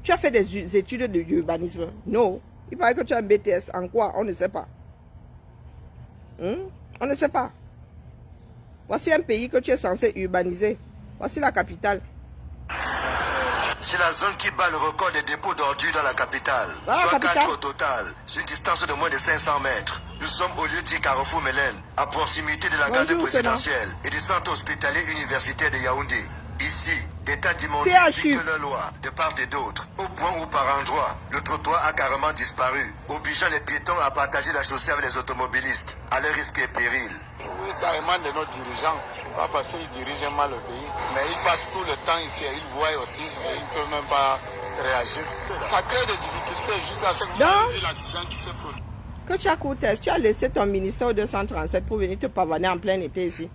Tu as fait des études de urbanisme? Non. Il paraît que tu as un BTS. En quoi? On ne sait pas. On ne sait pas. Voici un pays que tu es censé urbaniser. Voici la capitale. C'est la zone qui bat le record des dépôts d'ordures dans la capitale. Soit 4 au total, sur une distance de moins de 500 mètres. Nous sommes au lieu dit Carrefour Mélène, à proximité de la garde présidentielle et du centre hospitalier universitaire de Yaoundé. Ici, des tas d'immondices dictent leur loi, de part et d'autre. Au point où par endroit, le trottoir a carrément disparu, obligeant les piétons à partager la chaussée avec les automobilistes, à leur risque et péril. Oui, ça émane de nos dirigeants. Pas parce qu'ils dirigent mal le pays, mais ils passent tout le temps ici et ils voient aussi et ils ne peuvent même pas réagir. Ça crée des difficultés jusqu'à ce moment l'accident qui s'est produit. Que tu as coûté, tu as laissé ton ministère au 237 pour venir te pavaner en plein été ici.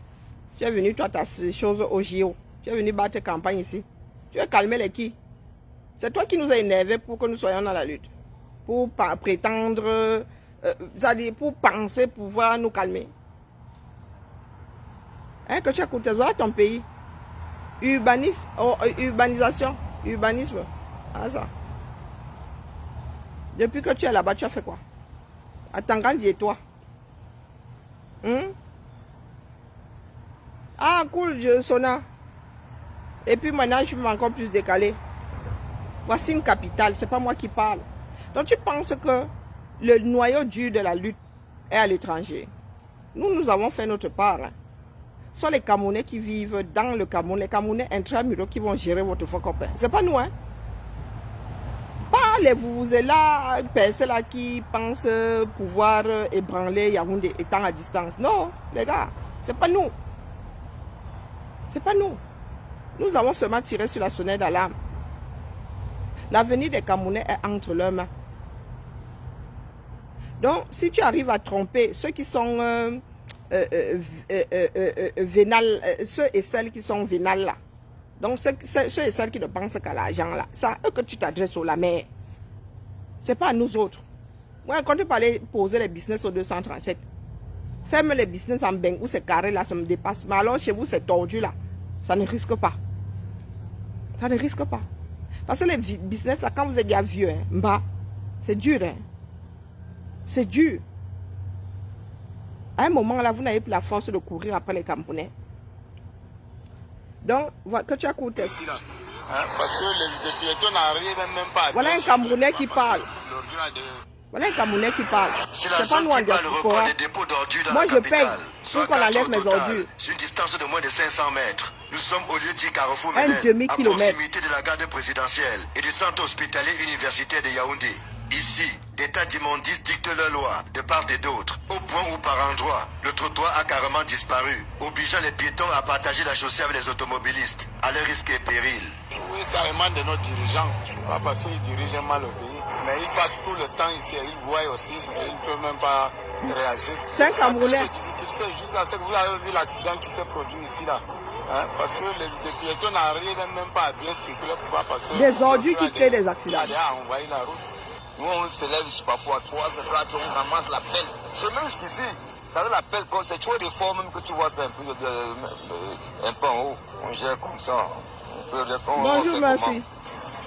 Tu es venu, toi, ta chose au JO. Tu es venu battre campagne ici. Tu veux calmer les qui? C'est toi qui nous as énervés pour que nous soyons dans la lutte. Pour prétendre, c'est-à-dire pour penser pouvoir nous calmer. Hein, que tu as coûté, voilà ton pays. Urbanisation, urbanisme. Ah, ça. Depuis que tu es là-bas, tu as fait quoi? Attends, grandis toi. Ah, cool, je sonna. Et puis maintenant, je suis encore plus décalé. Voici une capitale, c'est pas moi qui parle. Donc tu penses que le noyau dur de la lutte est à l'étranger. Nous avons fait notre part. Hein. Ce sont les Camerounais qui vivent dans le Cameroun, les Camerounais intramuraux qui vont gérer votre faux copain. C'est pas nous, hein. Pas les vous-là, personnes là qui pensent pouvoir ébranler Yaoundé étant à distance. Non, les gars, c'est pas nous. C'est pas nous. Nous avons seulement tiré sur la sonnette d'alarme. L'avenir des Camerounais est entre leurs mains. Donc, si tu arrives à tromper ceux qui sont vénales, ceux et celles qui sont vénales là, donc ceux et celles qui ne pensent qu'à l'argent là, c'est à eux que tu t'adresses sur la mer. C'est pas à nous autres. Moi, quand tu parlais poser les business au 237, ferme les business en beng où c'est carré là, ça me dépasse. Mais alors chez vous, c'est tordu là. Ça ne risque pas. Ça ne risque pas. Parce que les business, là, quand vous êtes déjà vieux, hein, c'est dur. Hein. C'est dur. À un moment là, vous n'avez plus la force de courir après les Camerounais. Donc, que tu as coûté. Parce que les piétons n'arrivent même pas à... Voilà un Camerounais qui parle. Voilà un Camerounais qui parle. C'est pas nous en diaspora. Moi, je paye pour qu'on enlève mes ordures. Sur une distance de moins de 500 mètres. Nous sommes au lieu dit Carrefour un Mélène, à demi-kilomètre. proximité de la garde présidentielle et du centre hospitalier universitaire de Yaoundé. Ici, des tas d'immondices dictent leur loi, de part et d'autre, au point où par endroit, le trottoir a carrément disparu, obligeant les piétons à partager la chaussée avec les automobilistes, à leur risque et péril. Oui, ça émane de nos dirigeants, pas parce qu'ils dirigent mal le pays, mais ils passent tout le temps ici, ils voient aussi, et ils ne peuvent même pas réagir. C'est un Camerounais. Jusqu'à ce que vous avez vu l'accident qui s'est produit ici là. Hein, parce que les piétons n'arrivent même pas à bien circuler pour pas passer. Des ordures qui créent des accidents. À envoyer la route. Nous, on se lève parfois à 3 h on ramasse la pelle. C'est même jusqu'ici. Ça veut la pelle, c'est trop des fois même que tu vois ça un peu en haut. On gère comme ça. Bonjour, merci.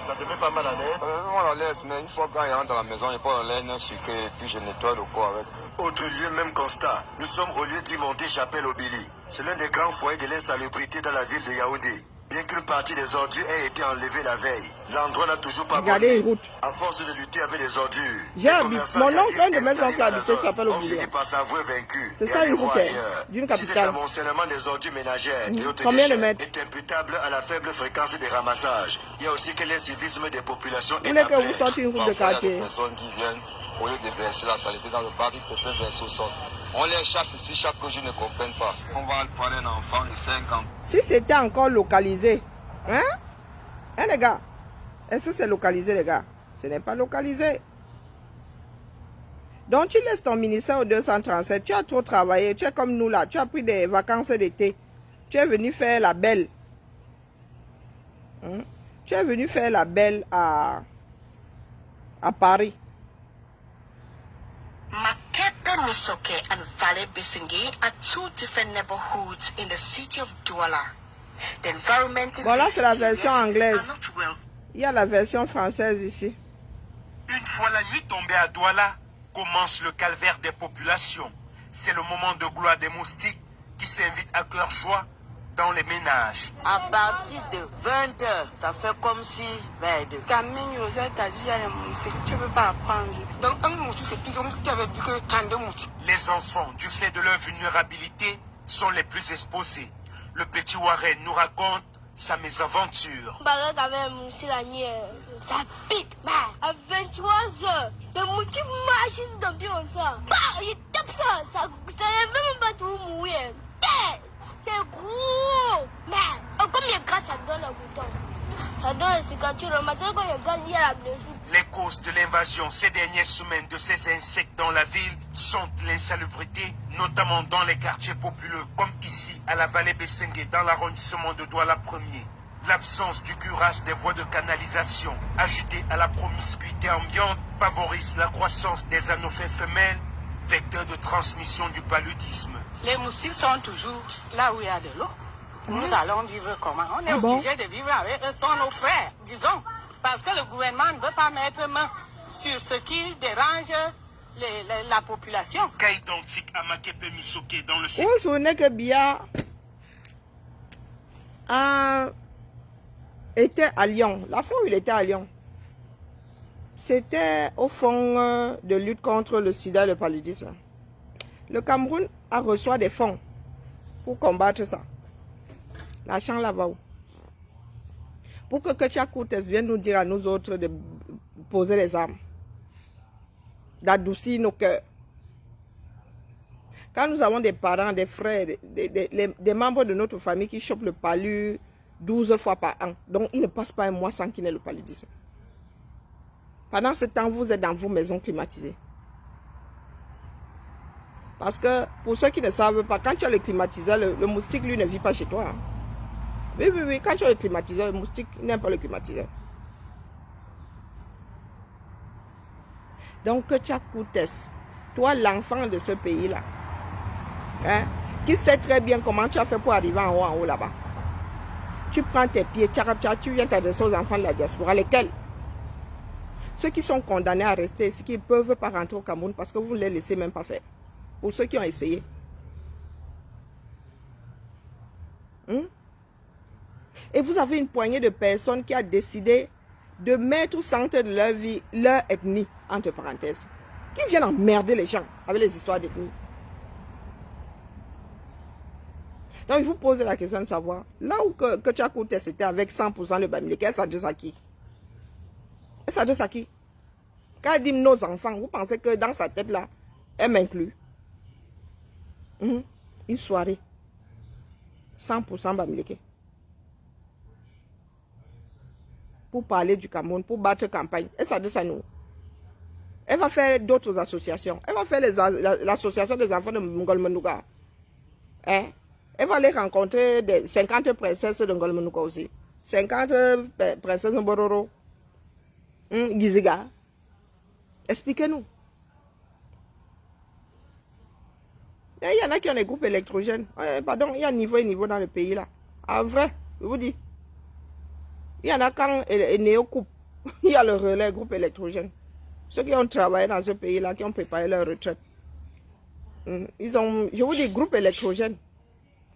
Ça te met pas mal à l'aise? Mal à l'aise, mais une fois quand il rentre dans la maison, il prend l'aine sucrée et puis je nettoie le corps avec. Autre lieu, même constat. Nous sommes au lieu d'immonter Chapelle Obili. C'est l'un des grands foyers de l'insalubrité dans la ville de Yaoundé. Bien qu'une partie des ordures ait été enlevée la veille, l'endroit n'a toujours pas Regardez brûlé. À force de lutter avec les ordures, mon oncle vient de mettre son plan de Chapelle Obili. par s'avouer vaincu. C'est ça, il faut d'une capitale. Si cet amoncellement des ordures ménagères et autres Combien de déchets mètres est imputable à la faible fréquence des ramassages, il y a aussi que l'incivisme des populations Vous est voulez à que vous plaindre. sortiez une route de quartier? Il y a des personnes qui viennent, au lieu de verser la saleté dans le bac, ils préfèrent verser au sol. On les chasse ici chaque jour, ils ne comprennent pas. On va prendre un enfant de 5 ans. Si c'était encore localisé, hein? Hein les gars? Est-ce que c'est localisé les gars? Ce n'est pas localisé. Donc tu laisses ton ministère au 237, tu as trop travaillé, tu es comme nous là, tu as pris des vacances d'été. Tu es venu faire la belle. Hein? Tu es venu faire la belle à Paris. Makepe Misoke and Valley Bisingi are two different neighborhoods in the city of Douala. The environmental Bon là c'est la version anglaise. are not well. Il y a la version française ici. Une fois la nuit tombée à Douala, commence le calvaire des populations. C'est le moment de gloire des moustiques qui s'invitent à cœur joie dans les ménages. À partir de 20 h, ça fait comme si, Camille aux États-Unis, tu ne peux pas apprendre. Donc, un moustique, c'est plus tu avais vu que 32 moustiques. Les enfants, du fait de leur vulnérabilité, sont les plus exposés. Le petit Warren nous raconte sa mésaventure. La nuit, ça pique. À 23 h, le moustique marche dans le bureau. Il tape ça. Ça ne veut même pas tout mourir. C'est gros. Mais comme il y a grâce, ça donne le bouton. Ça donne le cicatrice. Le matin, quand il gagne, il y a la blessure. Les causes de l'invasion ces dernières semaines de ces insectes dans la ville sont l'insalubrité, notamment dans les quartiers populeux, comme ici à la vallée Bessengue, dans l'arrondissement de Douala 1er. L'absence du curage des voies de canalisation, ajoutée à la promiscuité ambiante, favorise la croissance des anophèles femelles, vecteurs de transmission du paludisme. Les moustiques sont toujours là où il y a de l'eau. Nous allons vivre comment? On est obligé de vivre avec eux, sont nos frères, disons. Parce que le gouvernement ne veut pas mettre main sur ce qui dérange la population. Cas identique à Makepe Misoke dans le sud. Vous vous souvenez que Bia était à Lyon. La fois où il était à Lyon, c'était au fond de lutte contre le sida et le paludisme. Le Cameroun a reçu des fonds pour combattre ça. L'argent là-bas où? Pour que Ketia Koutes vienne nous dire à nous autres de poser les armes, d'adoucir nos cœurs. Quand nous avons des parents, des frères, des membres de notre famille qui chopent le palu 12 fois par an, donc ils ne passent pas un mois sans qu'il n'ait le paludisme. Pendant ce temps, vous êtes dans vos maisons climatisées. Parce que, pour ceux qui ne savent pas, quand tu as le climatiseur, le moustique, lui, ne vit pas chez toi. Hein. Oui, quand tu as le climatiseur, le moustique n'aime pas le climatiseur. Donc, tu as Koutes, toi, l'enfant de ce pays-là, hein, qui sait très bien comment tu as fait pour arriver en haut là-bas. Tu prends tes pieds, tu viens t'adresser aux enfants de la diaspora, lesquels? Ceux qui sont condamnés à rester ici, qui ne peuvent pas rentrer au Cameroun parce que vous ne les laissez même pas faire. Pour ceux qui ont essayé. Et vous avez une poignée de personnes qui a décidé de mettre au centre de leur vie, leur ethnie, entre parenthèses. Qui viennent emmerder les gens avec les histoires d'ethnie. Donc je vous pose la question de savoir, là où que tu as coûté, c'était avec 100% le Bamileke, elle s'adresse à qui? Elle s'adresse à qui? Quand elle dit nos enfants, vous pensez que dans sa tête là, elle m'inclut? Une soirée, 100% Bamileke. Pour parler du Cameroun, pour battre campagne. Elle s'adresse à nous. Elle va faire d'autres associations. Elle va faire l'association des enfants de Ngolmenouga. Hein? Elle va aller rencontrer 50 princesses de Ngolmenouga aussi. 50 princesses de Bororo. Giziga. Expliquez-nous. Il y en a qui ont des groupes électrogènes. Pardon, il y a niveau et niveau dans le pays là. En vrai, je vous dis. Il y en a quand Néo coupe. Il y a le relais groupe électrogène. Ceux qui ont travaillé dans ce pays là, qui ont préparé leur retraite. Ils ont, je vous dis, groupe électrogène.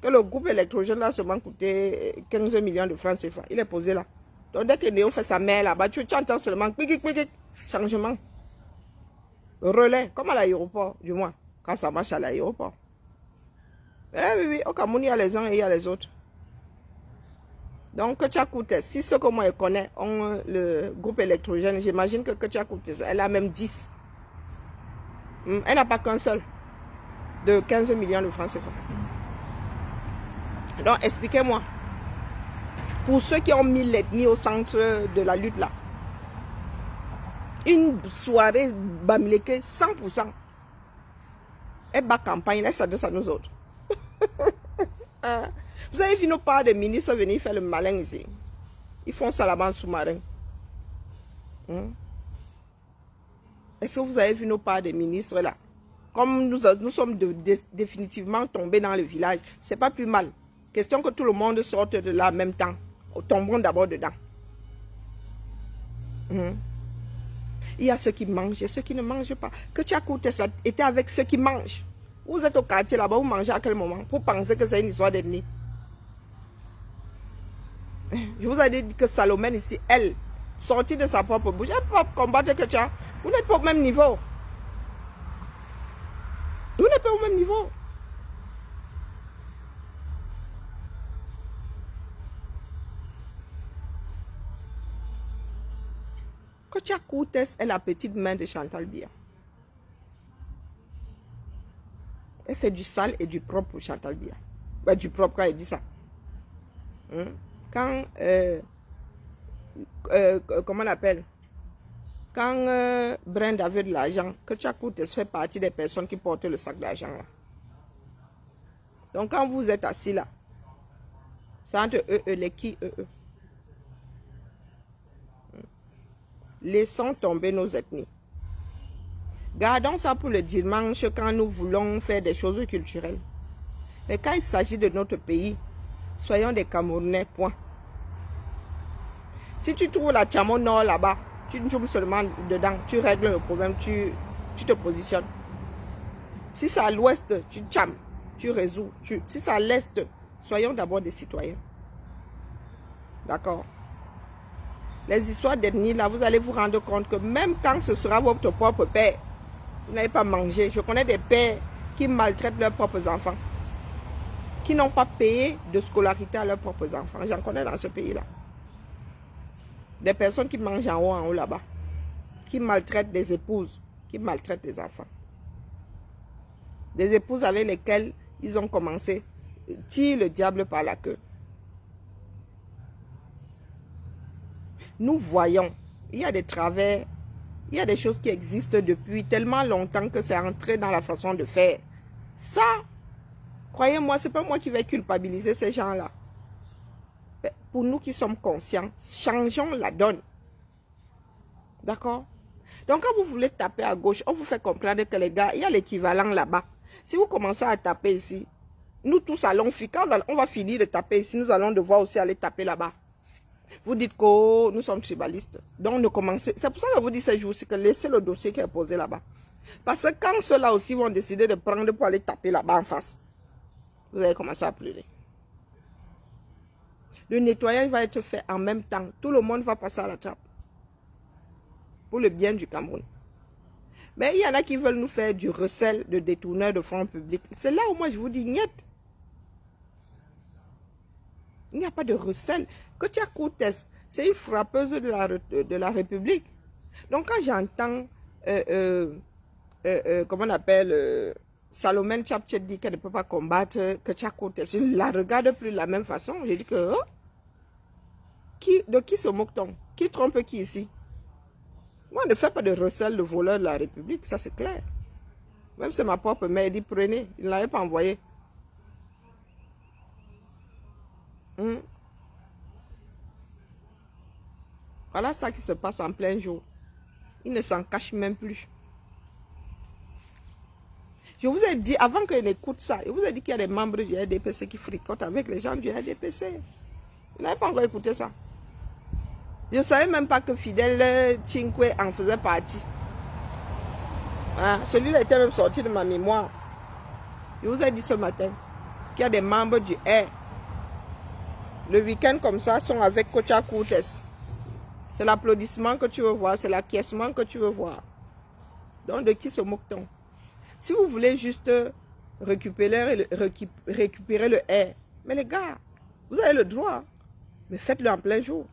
Que le groupe électrogène là seulement coûtait 15 millions de francs CFA. Il est posé là. Donc dès que Néo fait sa mère là-bas, tu entends seulement changement. Relais, comme à l'aéroport, du moins, quand ça marche à l'aéroport. Oui, au Cameroun, il y a les uns et il y a les autres. Donc, Ketchakoutes, si ceux que moi je connais ont le groupe électrogène, j'imagine que Ketchakoutes, elle a même 10. Elle n'a pas qu'un seul. De 15 millions de francs CFA. Donc, expliquez-moi. Pour ceux qui ont mis l'ethnie au centre de la lutte là, une soirée bamileke 100%. Elle bat campagne, elle s'adresse à nous autres. Vous avez vu nos pas de ministres venir faire le malin ici. Ils font ça là-bas en sous-marin. Est-ce que vous avez vu nos pas de ministres là? Comme nous sommes définitivement tombés dans le village, c'est pas plus mal. Question que tout le monde sorte de là en même temps. Tombons d'abord dedans. Il y a ceux qui mangent et ceux qui ne mangent pas. Que Ketchakoutes était avec ceux qui mangent. Vous êtes au quartier là-bas, vous mangez à quel moment? Pour penser que c'est une histoire d'ethnie. Je vous ai dit que Salomène ici, elle, sortie de sa propre bouche, elle peut combattre Ketcha. Vous n'êtes pas au même niveau. Vous n'êtes pas au même niveau. Ketchakoutes est la petite main de Chantal Biya. Elle fait du sale et du propre pour Chantal Biya. Ouais, du propre quand elle dit ça. Quand, comment on appelle? Quand Brand avait de l'argent, Ketchakoutes fait partie des personnes qui portent le sac d'argent là. Donc quand vous êtes assis là, c'est entre eux, les qui, eux. Laissons tomber nos ethnies. Gardons ça pour le dimanche quand nous voulons faire des choses culturelles. Mais quand il s'agit de notre pays, soyons des Camerounais, point. Si tu trouves la Tchamo Nord là-bas, tu joues seulement dedans, tu règles le problème, tu te positionnes. Si c'est à l'ouest, tu tchames, tu résous. Si c'est à l'est, soyons d'abord des citoyens. D'accord? Les histoires d'ethnie, là, vous allez vous rendre compte que même quand ce sera votre propre père, vous n'avez pas mangé. Je connais des pères qui maltraitent leurs propres enfants, qui n'ont pas payé de scolarité à leurs propres enfants. J'en connais dans ce pays-là. Des personnes qui mangent en haut là-bas, qui maltraitent des épouses, qui maltraitent des enfants. Des épouses avec lesquelles ils ont commencé, tirent le diable par la queue. Nous voyons, il y a des travers, il y a des choses qui existent depuis tellement longtemps que c'est entré dans la façon de faire. Ça, croyez-moi, ce n'est pas moi qui vais culpabiliser ces gens-là. Pour nous qui sommes conscients, changeons la donne. D'accord? Donc quand vous voulez taper à gauche, on vous fait comprendre que les gars, il y a l'équivalent là-bas. Si vous commencez à taper ici, nous tous allons finir. Quand on va finir de taper ici, nous allons devoir aussi aller taper là-bas. Vous dites que nous sommes tribalistes. Donc, ne commencez. C'est pour ça que je vous dis ces jours-ci que laissez le dossier qui est posé là-bas. Parce que quand ceux-là aussi vont décider de prendre pour aller taper là-bas en face, vous allez commencer à pleurer. Le nettoyage va être fait en même temps. Tout le monde va passer à la trappe. Pour le bien du Cameroun. Mais il y en a qui veulent nous faire du recel de détourneurs de fonds publics. C'est là où moi je vous dis, niet. Il n'y a pas de recel. Ketchakoutes, c'est une frappeuse de la République. Donc quand j'entends, comment on appelle, Salomène Tchapchet dit qu'elle ne peut pas combattre Ketchakoutes, je ne la regarde plus de la même façon. Je dis que, oh, de qui se moque-t-on? Qui trompe qui ici? Moi, ne fais pas de recel de voleur de la République, ça c'est clair. Même si ma propre mère dit prenez, il ne l'avait pas envoyé. Voilà ça qui se passe en plein jour. Il ne s'en cache même plus. Je vous ai dit, avant qu'il écoute ça, je vous ai dit qu'il y a des membres du RDPC qui fricotent avec les gens du RDPC. Vous n'avez pas encore écouté ça. Je ne savais même pas que Fidel Chinkwe en faisait partie. Hein? Celui-là était même sorti de ma mémoire. Je vous ai dit ce matin qu'il y a des membres du R. Le week-end comme ça sont avec Kocha Koutes. C'est l'applaudissement que tu veux voir, c'est l'acquiescement que tu veux voir. Donc de qui se moque-t-on? Si vous voulez juste récupérer le R, mais les gars, vous avez le droit, mais faites-le en plein jour.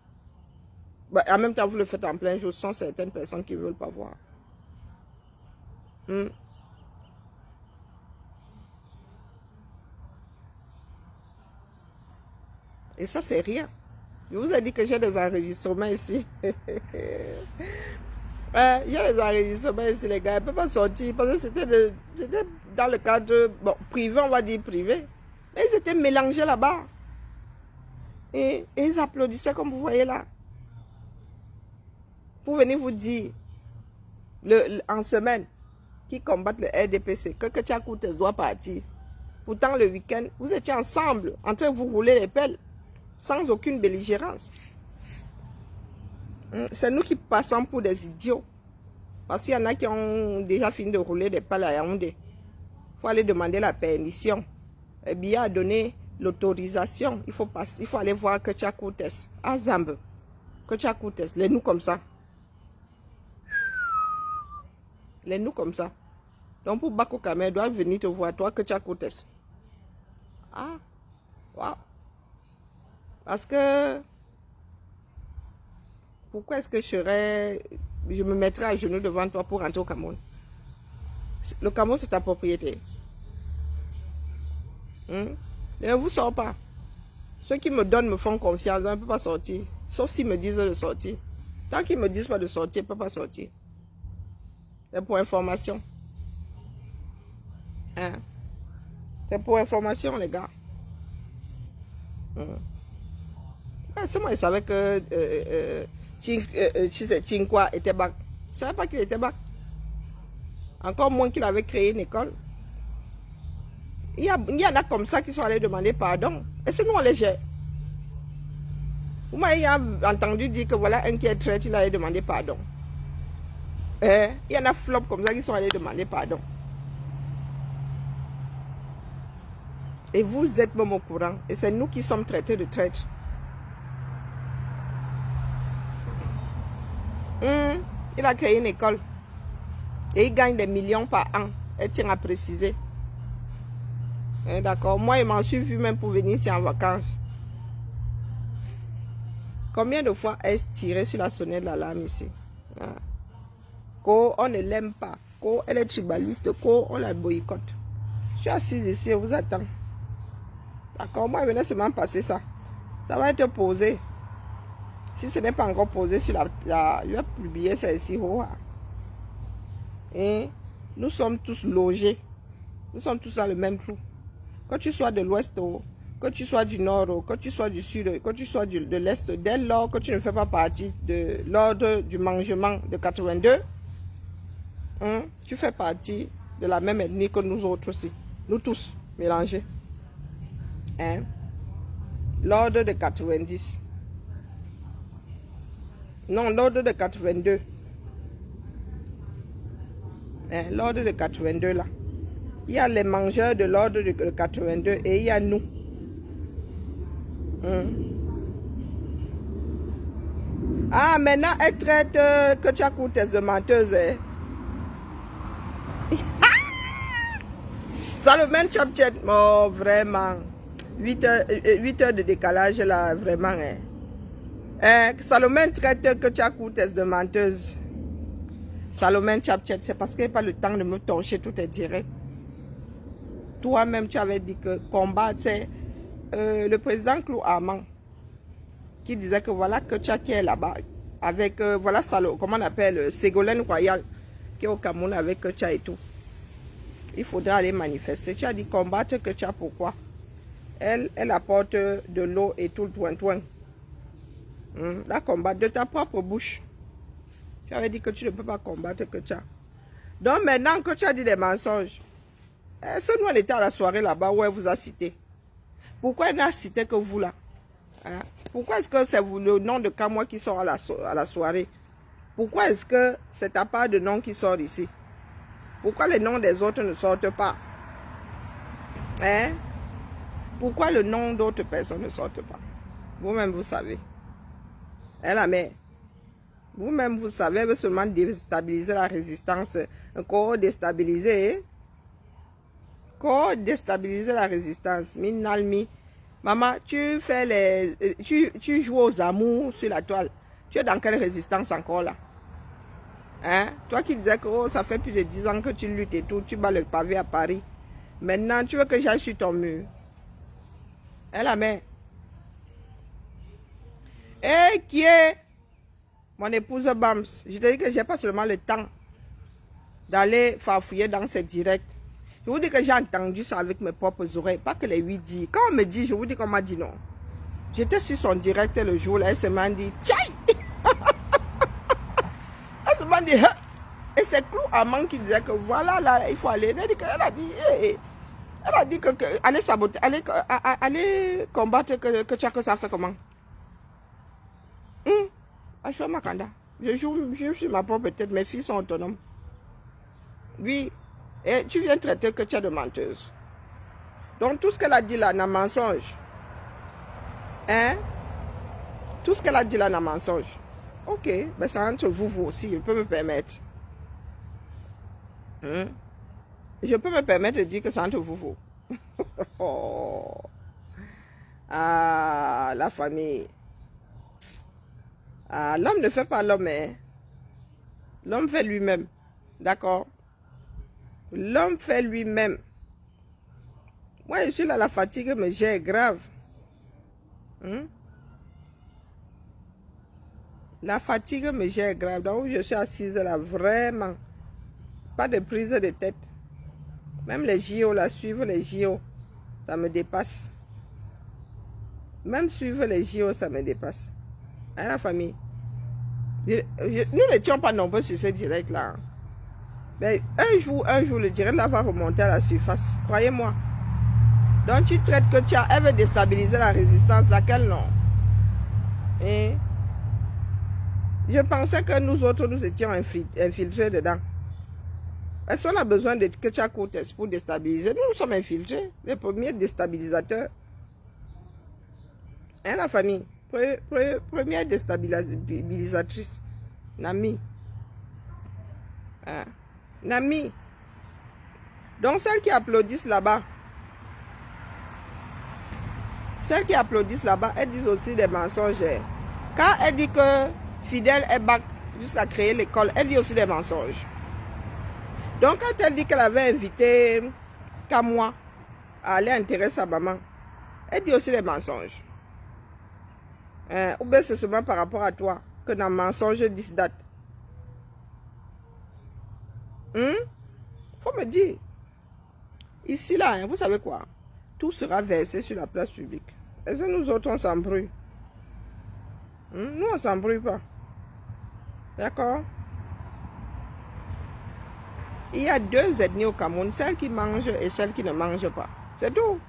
Bah, en même temps, vous le faites en plein jour, sans certaines personnes qui ne veulent pas voir. Et ça, c'est rien. Je vous ai dit que j'ai des enregistrements ici. Il y a des enregistrements ici, les gars. Ils ne peuvent pas sortir parce que c'était dans le cadre privé, on va dire privé. Mais ils étaient mélangés là-bas. Et ils applaudissaient comme vous voyez là. Pour venir vous dire, en semaine, qui combattent le RDPC, que Kocha Koutes doit partir. Pourtant, le week-end, vous étiez ensemble, en train de vous rouler les pelles, sans aucune belligérance. C'est nous qui passons pour des idiots. Parce qu'il y en a qui ont déjà fini de rouler des pelles à Yaoundé. Il faut aller demander la permission. Et bien, donner l'autorisation. Il faut aller voir Kocha Koutes à Zambe. Kocha Koutes, les nous comme ça. Les nous comme ça. Donc pour Bako Kamer, doit venir te voir, toi, Kocha Koutes. Ah, waouh. Parce que, pourquoi est-ce que je me mettrais à genoux devant toi pour rentrer au Cameroun? Le Cameroun, c'est ta propriété. Ne vous sors pas. Ceux qui me donnent me font confiance, on ne peut pas sortir. Sauf s'ils me disent de sortir. Tant qu'ils ne me disent pas de sortir, je ne peux pas sortir. C'est pour information. Hein? C'est pour information, les gars. C'est moi, je savais que Chinkwa était bac. Je ne savais pas qu'il était bac. Encore moins qu'il avait créé une école. Il y en a comme ça qui sont allés demander pardon. Et c'est nous, on les gère. Vous m'avez entendu dire que voilà un qui est traître, il allait demander pardon. Il y en a flop comme ça qui sont allés demander pardon. Et vous êtes même au courant. Et c'est nous qui sommes traités de traîtres. Il a créé une école. Et il gagne des millions par an. Elle tient à préciser. D'accord. Moi, je m'en suis vu même pour venir ici en vacances. Combien de fois ai-je tiré sur la sonnette de l'alarme ici? On ne l'aime pas. Elle est tribaliste. On la boycotte. Je suis assise ici, je vous attends. D'accord. Moi, je venais seulement passer ça. Ça va être posé. Si ce n'est pas encore posé sur je vais publier ça ici. Et nous sommes tous logés. Nous sommes tous dans le même trou. Que tu sois de l'ouest, que tu sois du nord, que tu sois du sud, que tu sois de l'est, dès lors que tu ne fais pas partie de l'ordre du mangement de 82, tu fais partie de la même ethnie que nous autres aussi. Nous tous mélangés. L'ordre de 90. Non, l'ordre de 82. L'ordre de 82 là. Il y a les mangeurs de l'ordre de 82 et il y a nous. Ah, maintenant, elle traite Kocha Koutes de menteuse. Salomon Chapchet, oh, vraiment. 8 heures de décalage là, vraiment. Salomon traite Kocha Koutes de menteuse. Salomon Chapchet, c'est parce qu'elle n'a pas le temps de me torcher, tout est direct. Toi-même, tu avais dit que combat, c'est le président Clou Armand qui disait que voilà Kocha qui est là-bas avec, voilà, comment on appelle, Ségolène Royal qui est au Cameroun avec Kocha et tout. Il faudra aller manifester. Tu as dit combattre Kocha, pourquoi? Elle apporte de l'eau et tout le toin-toin. La combattre de ta propre bouche. Tu avais dit que tu ne peux pas combattre que tu as. Donc maintenant que tu as dit des mensonges, est-ce que nous on était à la soirée là-bas où elle vous a cité? Pourquoi elle n'a cité que vous là? Hein? Pourquoi est-ce que c'est le nom de Kamwa qui sort à la soirée? Pourquoi est-ce que c'est ta part de nom qui sort ici? Pourquoi les noms des autres ne sortent pas? Hein? Pourquoi le nom d'autres personnes ne sortent pas? Vous-même vous savez. Hein, la mère? Vous-même, vous savez, elle veut seulement déstabiliser la résistance. Encore déstabiliser. Hein? Encore déstabiliser la résistance. Minalmi. Maman, tu joues aux amours sur la toile. Tu es dans quelle résistance encore là? Hein? Toi qui disais que oh, ça fait plus de 10 ans que tu luttes et tout, tu bats le pavé à Paris. Maintenant, tu veux que j'aille sur ton mur. Hein, la mère? Et qui est mon épouse Bams? Je te dis que je n'ai pas seulement le temps d'aller farfouiller dans ces directs. Je vous dis que j'ai entendu ça avec mes propres oreilles, pas que les 8 dit. Quand on me dit, je vous dis qu'on m'a dit non. J'étais sur son direct le jour là, elle se m'a dit, tchaï! Elle se m'a dit, hein? Et c'est Clou Amman qui disait que voilà, là, il faut aller. Elle a dit que aller saboter, aller combattre, que tu as que ça fait comment? Achou Makanda. Je joue sur ma propre tête, mes filles sont autonomes. Oui, et tu viens traiter que tu es de menteuse. Donc tout ce qu'elle a dit là, n'a mensonge. Hein? Tout ce qu'elle a dit là, n'a mensonge. Ok, ben c'est entre vous aussi, je peux me permettre. Je peux me permettre de dire que c'est entre vous. Oh. Ah, la famille. Ah, l'homme ne fait pas l'homme, hein. L'homme fait lui-même. D'accord? L'homme fait lui-même. Moi, je suis là, la fatigue me gère grave. La fatigue me gère grave. Donc, je suis assise là, vraiment. Pas de prise de tête. Même les JO, là, suivre les JO, ça me dépasse. Même suivre les JO, ça me dépasse. Hein, la famille? Nous n'étions pas nombreux sur ce direct-là. Mais un jour, le direct là va remonter à la surface. Croyez-moi. Donc, tu traites que tu as... Elle veut déstabiliser la résistance. Laquelle non? Et je pensais que nous autres, nous étions infiltrés dedans. Est-ce qu'on a besoin de que tu as Courtes pour déstabiliser? Nous sommes infiltrés. Les premiers déstabilisateurs. Hein, la famille? Première déstabilisatrice. Nami. Hein? Nami. Donc, celles qui applaudissent là-bas. Celles qui applaudissent là-bas, elles disent aussi des mensonges. Quand elle dit que Fidèle est back jusqu'à créer l'école, elle dit aussi des mensonges. Donc, quand elle dit qu'elle avait invité Kamwa à aller enterrer sa maman, elle dit aussi des mensonges. Ou bien c'est seulement par rapport à toi que dans le mensonge dit date. Faut me dire. Ici, là, hein, vous savez quoi? Tout sera versé sur la place publique. Est-ce que nous autres, on s'embrouille? Nous, on ne s'embrouille pas. D'accord? Il y a 2 ethnies au Cameroun, celles qui mangent et celles qui ne mangent pas. C'est tout.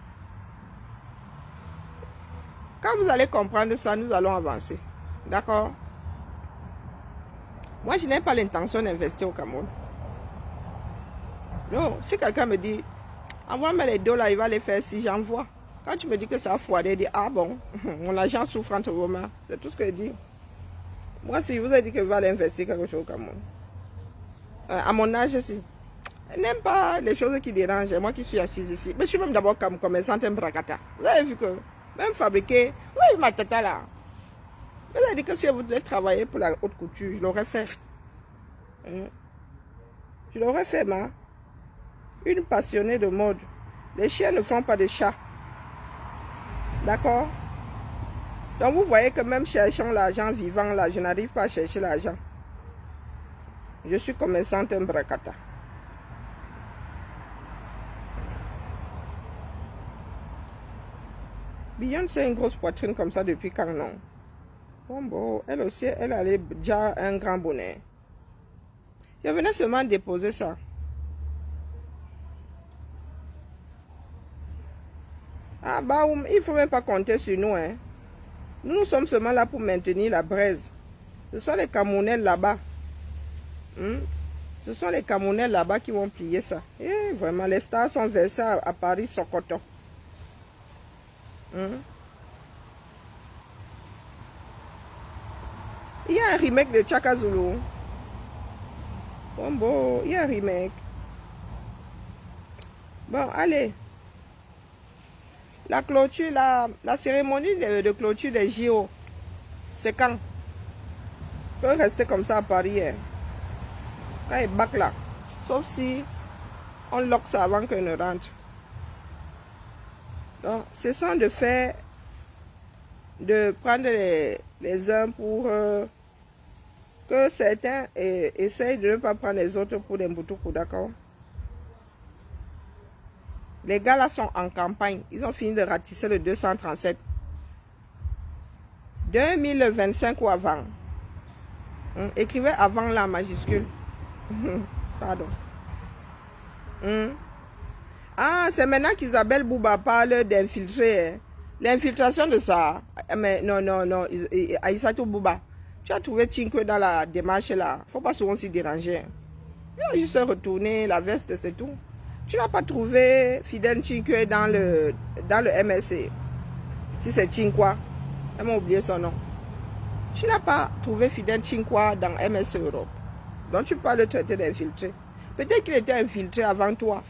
Quand vous allez comprendre ça, nous allons avancer. D'accord? Moi, je n'ai pas l'intention d'investir au Cameroun. Non, si quelqu'un me dit, envoie-moi les $, il va les faire si j'envoie. Quand tu me dis que ça a foiré, je dis, ah bon, mon agent souffre entre vos mains. C'est tout ce que je dis. Moi, si je vous ai dit que je vais aller investir quelque chose au Cameroun, à mon âge ici, je n'aime pas les choses qui dérangent. Moi qui suis assise ici. Mais je suis même d'abord comme commerçante en bracata. Vous avez vu que, même fabriquer, vous avez vu ma tata là. Vous avez dit que si je voulais travailler pour la haute couture, je l'aurais fait. Je l'aurais fait, ma. Une passionnée de mode. Les chiens ne font pas de chats. D'accord? Donc vous voyez que même cherchant l'argent vivant là, je n'arrive pas à chercher l'argent. Je suis commerçante en bracata. Beyoncé a une grosse poitrine comme ça depuis quand non? Bon, elle aussi, elle avait déjà un grand bonnet. Je venais seulement déposer ça. Ah bah, il ne faut même pas compter sur nous. Hein. Nous sommes seulement là pour maintenir la braise. Ce sont les Camerounais là-bas. Ce sont les Camerounais là-bas qui vont plier ça. Et vraiment, les stars sont versés à Paris, Sokoto. Il y a un remake de Chaka Zulu. Bon, il y a un remake. Bon, allez. La clôture, la cérémonie de clôture des JO, c'est quand? On peut rester comme ça à Paris. Hein. Quand il bac là. Sauf si on lock ça avant qu'on ne rentre. Donc, ce sont de faire, de prendre les uns pour que certains essayent de ne pas prendre les autres pour des boutoukou, d'accord? Les gars là sont en campagne. Ils ont fini de ratisser le 237. 2025 ou avant. Écrivez avant là en majuscule. Pardon. Ah, c'est maintenant qu'Isabelle Bouba parle d'infiltrer. Hein. L'infiltration de ça. Mais non. Aïssatou Bouba. Tu as trouvé Chinkwe dans la démarche là. Faut pas souvent s'y déranger. Il a juste retourné la veste, c'est tout. Tu n'as pas trouvé Fidèle Chinkwe dans le MSC. Si c'est Chinkwa. Elle m'a oublié son nom. Tu n'as pas trouvé Fidèle Chinkwa dans MSC Europe. Donc tu peux pas le traiter d'infiltré. Peut-être qu'il était infiltré avant toi.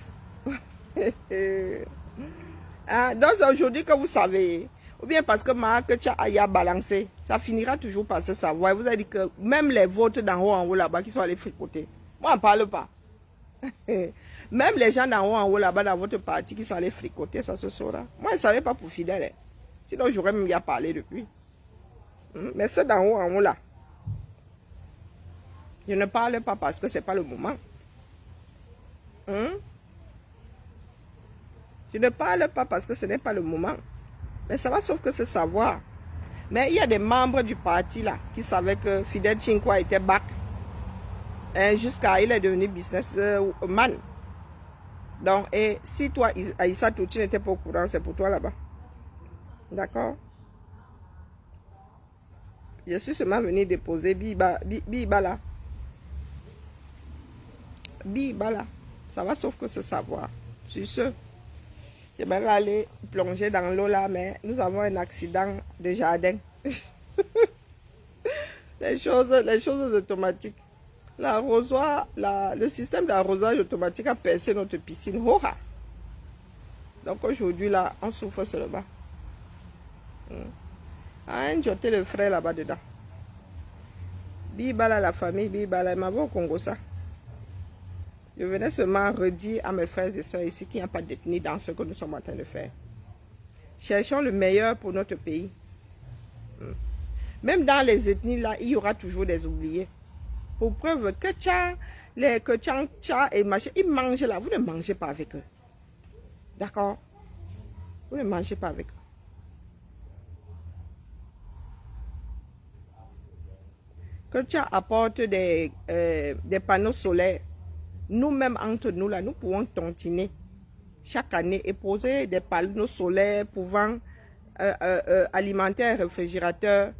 Ah, donc c'est aujourd'hui que vous savez. Ou bien parce que Marc a balancé. Ça finira toujours par se savoir. Vous avez dit que même les vôtres d'en haut en haut là-bas qui sont allés fricoter. Moi, on ne parle pas. Même les gens d'en haut en haut là-bas dans votre parti qui sont allés fricoter, ça se saura. Moi, je ne savais pas pour Fidèle. Hein. Sinon, j'aurais même bien parlé depuis. Mais ceux d'en haut en haut là, je ne parle pas parce que ce n'est pas le moment. Je ne parle pas parce que ce n'est pas le moment. Mais ça va sauf que c'est savoir. Mais il y a des membres du parti là qui savaient que Fidèle Chinkwa était back. Jusqu'à il est devenu businessman. Donc, et si toi, Aïssatou, tu n'étais pas au courant, c'est pour toi là-bas. D'accord? Je suis seulement venu déposer Biba là. Biba là. Ça va sauf que c'est savoir. Sur ce, j'aimerais aller plonger dans l'eau là, mais nous avons un accident de jardin. les choses automatiques. L'arrosoir, le système d'arrosage automatique a percé notre piscine. Hoha! Donc aujourd'hui là, on souffre seulement. Un jeté le frère là-bas dedans. Bibala la famille, Bibala, ma au Congo ça. Je venais seulement redire à mes frères et soeurs ici qu'il n'y a pas d'ethnie dans ce que nous sommes en train de faire. Cherchons le meilleur pour notre pays. Même dans les ethnies là, il y aura toujours des oubliés. Pour preuve que Tcha et machin, ils mangent là. Vous ne mangez pas avec eux. D'accord? Vous ne mangez pas avec eux. Que Tcha apporte des panneaux solaires. Nous-mêmes, entre nous, là, nous pouvons tontiner chaque année et poser des panneaux solaires pouvant alimenter un réfrigérateur,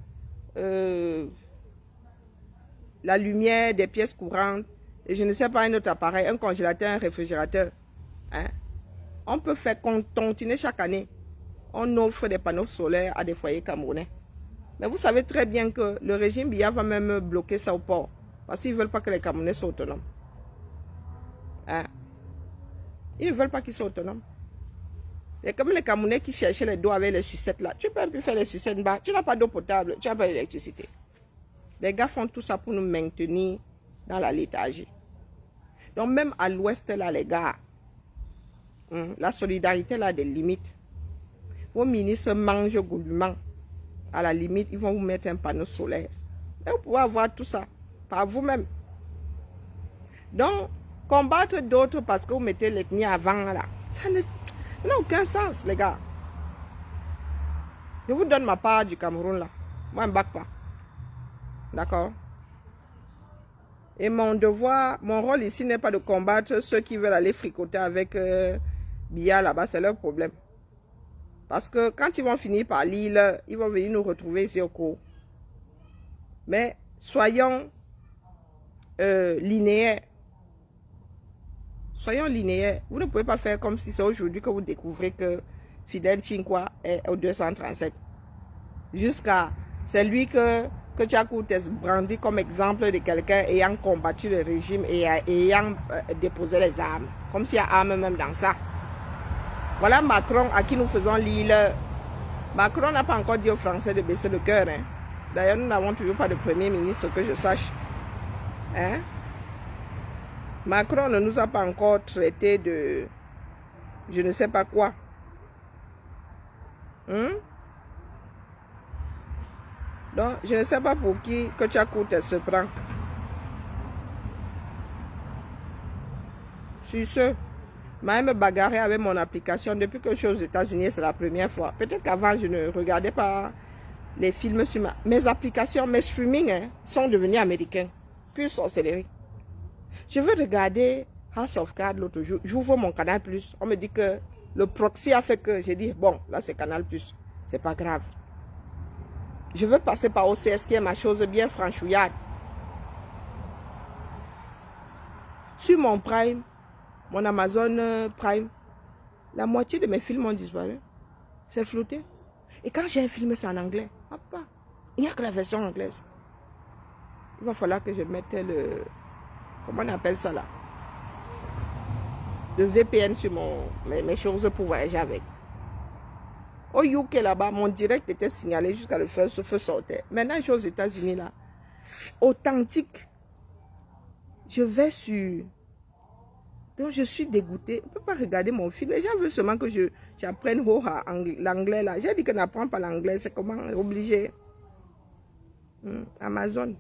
la lumière, des pièces courantes, et je ne sais pas, un autre appareil, un congélateur, un réfrigérateur. Hein? On peut faire tontiner chaque année. On offre des panneaux solaires à des foyers camerounais. Mais vous savez très bien que le régime Biya va même bloquer ça au port. Parce qu'ils ne veulent pas que les Camerounais soient autonomes. Hein? Ils ne veulent pas qu'ils soient autonomes. C'est comme les Camerounais qui cherchaient les doigts avec les sucettes là. Tu peux même plus faire les sucettes bas. Tu n'as pas d'eau potable, tu n'as pas d'électricité. Les gars font tout ça pour nous maintenir dans la léthargie. Donc même à l'ouest là, les gars, la solidarité là a des limites. Vos ministres mangent goulûment. À la limite, ils vont vous mettre un panneau solaire. Mais vous pouvez avoir tout ça par vous-même. Donc, combattre d'autres parce que vous mettez l'ethnie avant là, ça n'a aucun sens, les gars. Je vous donne ma part du Cameroun là. Moi, je ne bac pas. D'accord? Et mon devoir, mon rôle ici n'est pas de combattre ceux qui veulent aller fricoter avec Biya là-bas, c'est leur problème. Parce que quand ils vont finir par l'île, ils vont venir nous retrouver ici au cours. Mais soyons linéaires. Soyons linéaires. Vous ne pouvez pas faire comme si c'est aujourd'hui que vous découvrez que Fidel Chinkwa est au 237. Jusqu'à... C'est lui que Tchakoutes brandit comme exemple de quelqu'un ayant combattu le régime et ayant déposé les armes. Comme s'il y a armes même dans ça. Voilà Macron à qui nous faisons l'île. Macron n'a pas encore dit aux Français de baisser le cœur. Hein. D'ailleurs, nous n'avons toujours pas de Premier ministre que je sache. Hein? Macron ne nous a pas encore traité de... je ne sais pas quoi. Donc, je ne sais pas pour qui que Tchakoutes se prend. Sur ce, même bagarré avec mon application depuis que je suis aux États-Unis, c'est la première fois. Peut-être qu'avant, je ne regardais pas les films sur mes applications, mes streamings sont devenus américains. Pure sorcellerie. Je veux regarder House of Cards l'autre jour. J'ouvre mon Canal+. On me dit que le proxy a fait que... J'ai dit, bon, là c'est Canal+. C'est pas grave. Je veux passer par OCS qui est ma chose bien franchouillarde. Sur mon Prime, mon Amazon Prime, la moitié de mes films ont disparu. C'est flouté. Et quand j'ai un film, c'est en anglais. Papa, il n'y a que la version anglaise. Il va falloir que je mette le... Comment on appelle ça là? Le VPN sur mes choses pour voyager avec. Au UK là-bas, mon direct était signalé jusqu'à le feu sortait. Maintenant, je suis aux États-Unis là. Authentique. Je vais sur... Donc, je suis dégoûtée. Je ne peux pas regarder mon film. Les gens veulent seulement que j'apprenne l'anglais là. J'ai dit que n'apprends pas l'anglais. C'est comment? Obligé. Amazon.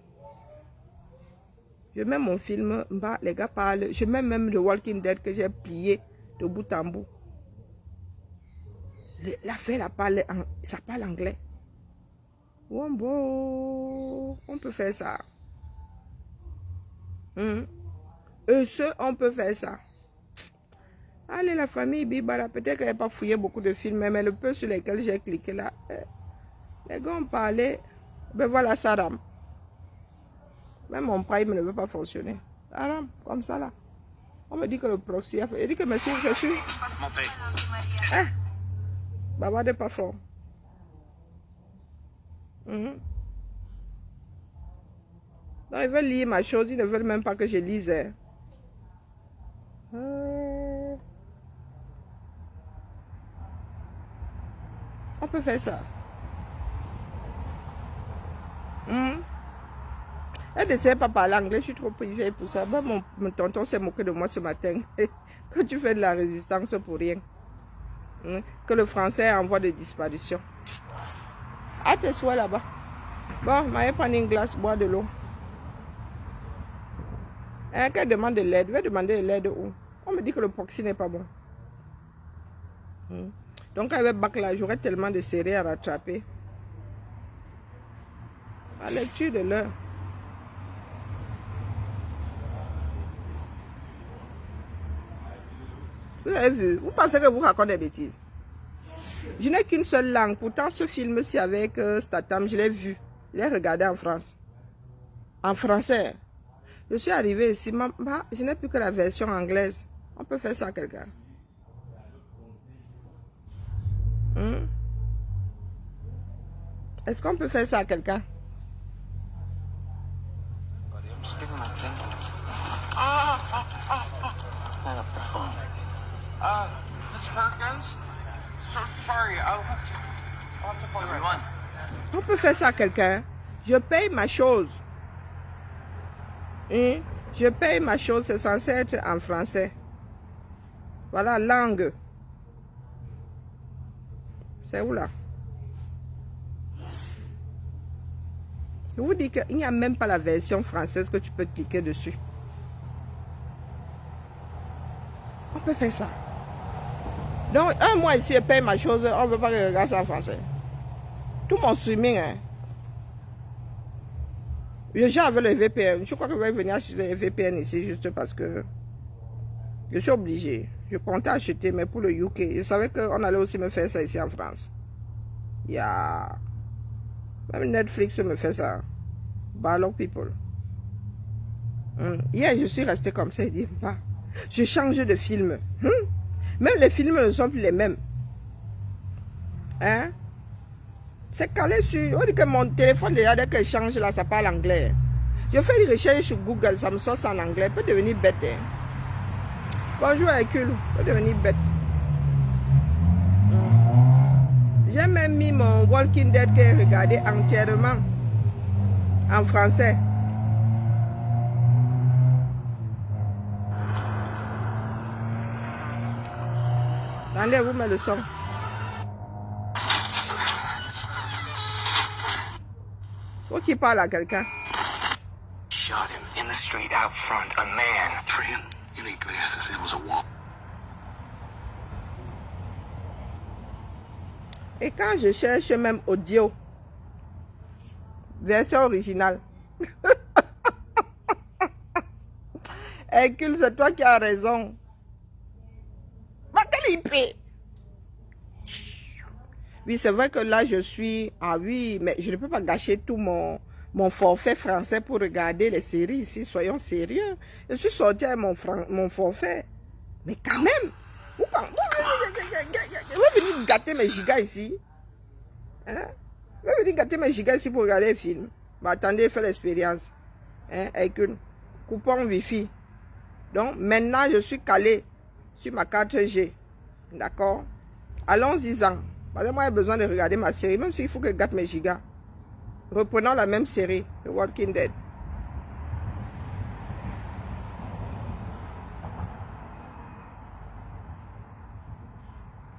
Je mets mon film, les gars parlent. Je mets même le Walking Dead que j'ai plié de bout en bout. L'affaire, ça parle anglais. Oh bon, on peut faire ça. On peut faire ça. Allez, la famille Bibara, peut-être qu'elle n'a pas fouillé beaucoup de films, mais le peu sur lesquels j'ai cliqué là, les gars ont parlé. Ben voilà, ça rame. Même mon Prime ne veut pas fonctionner. Ça rame, comme ça là. On me dit que le proxy a fait. Il dit que mes sources, c'est sûr. Hein? Baba de pas fort. Donc, ils veulent lire ma chose, ils ne veulent même pas que je lise. On peut faire ça. Elle ne sait pas parler anglais, je suis trop privée pour ça. Bon, mon tonton s'est moqué de moi ce matin. Que tu fais de la résistance pour rien. Que le français est en voie de disparition. À tes souhaits là-bas. Bon, je vais prendre une glace, boire de l'eau. Qu'elle demande de l'aide, je vais demander de l'aide où? On me dit que le proxy n'est pas bon. Donc avec bac là, j'aurais tellement de séries à rattraper. La lecture de l'heure. Vous avez vu? Vous pensez que vous racontez des bêtises? Je n'ai qu'une seule langue. Pourtant, ce film-ci avec Statham, je l'ai vu. Je l'ai regardé en France. En français. Je suis arrivé ici. Je n'ai plus que la version anglaise. On peut faire ça à quelqu'un. Est-ce qu'on peut faire ça à quelqu'un? Mr. Perkins? So sorry, I'll have to call everyone. On peut faire ça à quelqu'un. Je paye ma chose. Je paye ma chose, c'est censé être en français. Voilà, langue. C'est où là? Je vous dis qu'il n'y a même pas la version française que tu peux cliquer dessus. On peut faire ça. Donc, un mois ici, je paye ma chose, on ne veut pas que je regarde ça en français. Tout mon streaming, Je gère avec le VPN. Je crois que je vais venir acheter le VPN ici juste parce que je suis obligé. Je comptais acheter, mais pour le UK. Je savais qu'on allait aussi me faire ça ici en France. Yeah. Même Netflix me fait ça. Ballock people. Hier, je suis resté comme ça. Il dit, bah, je change de film. Même les films ne sont plus les mêmes. Hein? C'est calé sur... On dit que mon téléphone, déjà, dès que je change, là, ça parle anglais. Je fais une recherche sur Google, ça me sort ça en anglais. Peut devenir bête. Hein? Bonjour, Hercule. Peut devenir bête. J'ai même mis mon Walking Dead que j'ai regardé entièrement en français. Attendez, vous mettez le son. Faut qu'il parle à quelqu'un. Shot him in the street out front. A man. Trin, you need glasses. It was a woman. Et quand je cherche même audio, version originale. Hercule, c'est toi qui as raison. Oui, c'est vrai que là, je suis... Ah oui, mais je ne peux pas gâcher tout mon forfait français pour regarder les séries ici. Soyons sérieux. Je suis sorti avec mon forfait. Mais quand même, vous venir gâter mes gigas ici. Hein? Vous venir gâter mes gigas ici pour regarder les films. Mais attendez, faites l'expérience. Hein? Avec une coupon Wi-Fi. Donc, maintenant, je suis calé sur ma 4G. D'accord? Allons-y-en. Parce que moi, j'ai besoin de regarder ma série, même s'il faut que je gâte mes gigas. Reprenons la même série, The Walking Dead.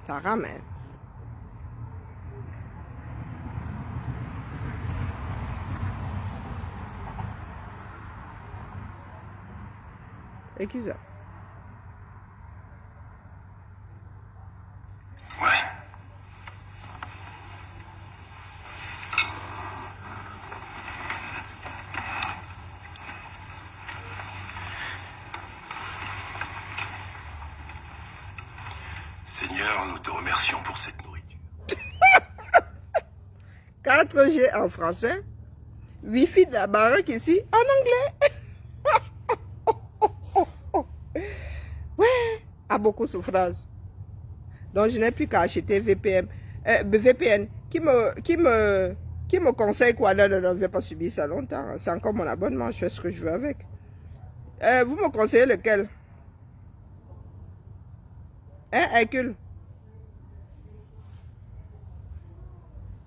Ça rame, hein? Et qui ça? Ouais. Seigneur, nous te remercions pour cette nourriture. 4G en français, Wi-Fi de la baraque ici en anglais. Ouais, à beaucoup de souffrance. Donc je n'ai plus qu'à acheter VPN. VPN qui me conseille quoi? Non, je ne vais pas subir ça longtemps. C'est encore mon abonnement, je fais ce que je veux avec. Vous me conseillez lequel? Hein, Hercule?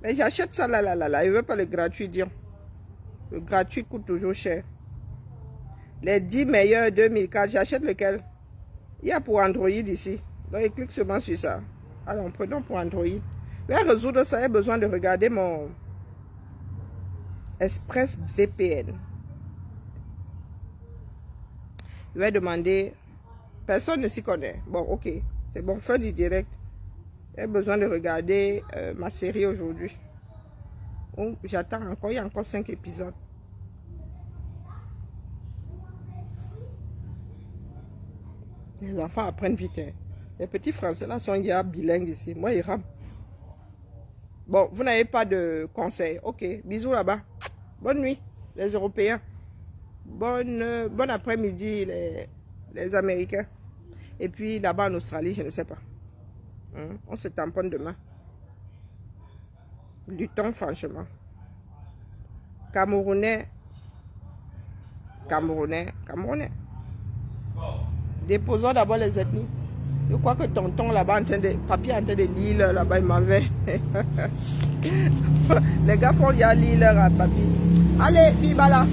Mais j'achète ça là. Je ne veux pas le gratuit, dire. Le gratuit coûte toujours cher. Les 10 meilleurs 2004, j'achète lequel? Il y a pour Android ici. Donc, il clique seulement sur ça. Alors, prenons pour Android. Je vais résoudre ça. J'ai besoin de regarder mon Express VPN. Je vais demander. Personne ne s'y connaît. Bon, ok. C'est bon, fin du direct. J'ai besoin de regarder ma série aujourd'hui. Oh, j'attends encore. Il y a encore 5 épisodes. Les enfants apprennent vite. Hein. Les petits Français là sont déjà bilingues ici. Moi, ils rament. Bon, vous n'avez pas de conseils. Ok, bisous là-bas. Bonne nuit, les Européens. Bon après-midi, les Américains. Et puis là-bas en Australie, je ne sais pas. On se tamponne demain. Luttons franchement. Camerounais. Déposons d'abord les ethnies. Je crois que tonton là-bas, papier en train de lire là-bas, il m'avait. Les gars font déjà lire leur papier. Allez, vive là.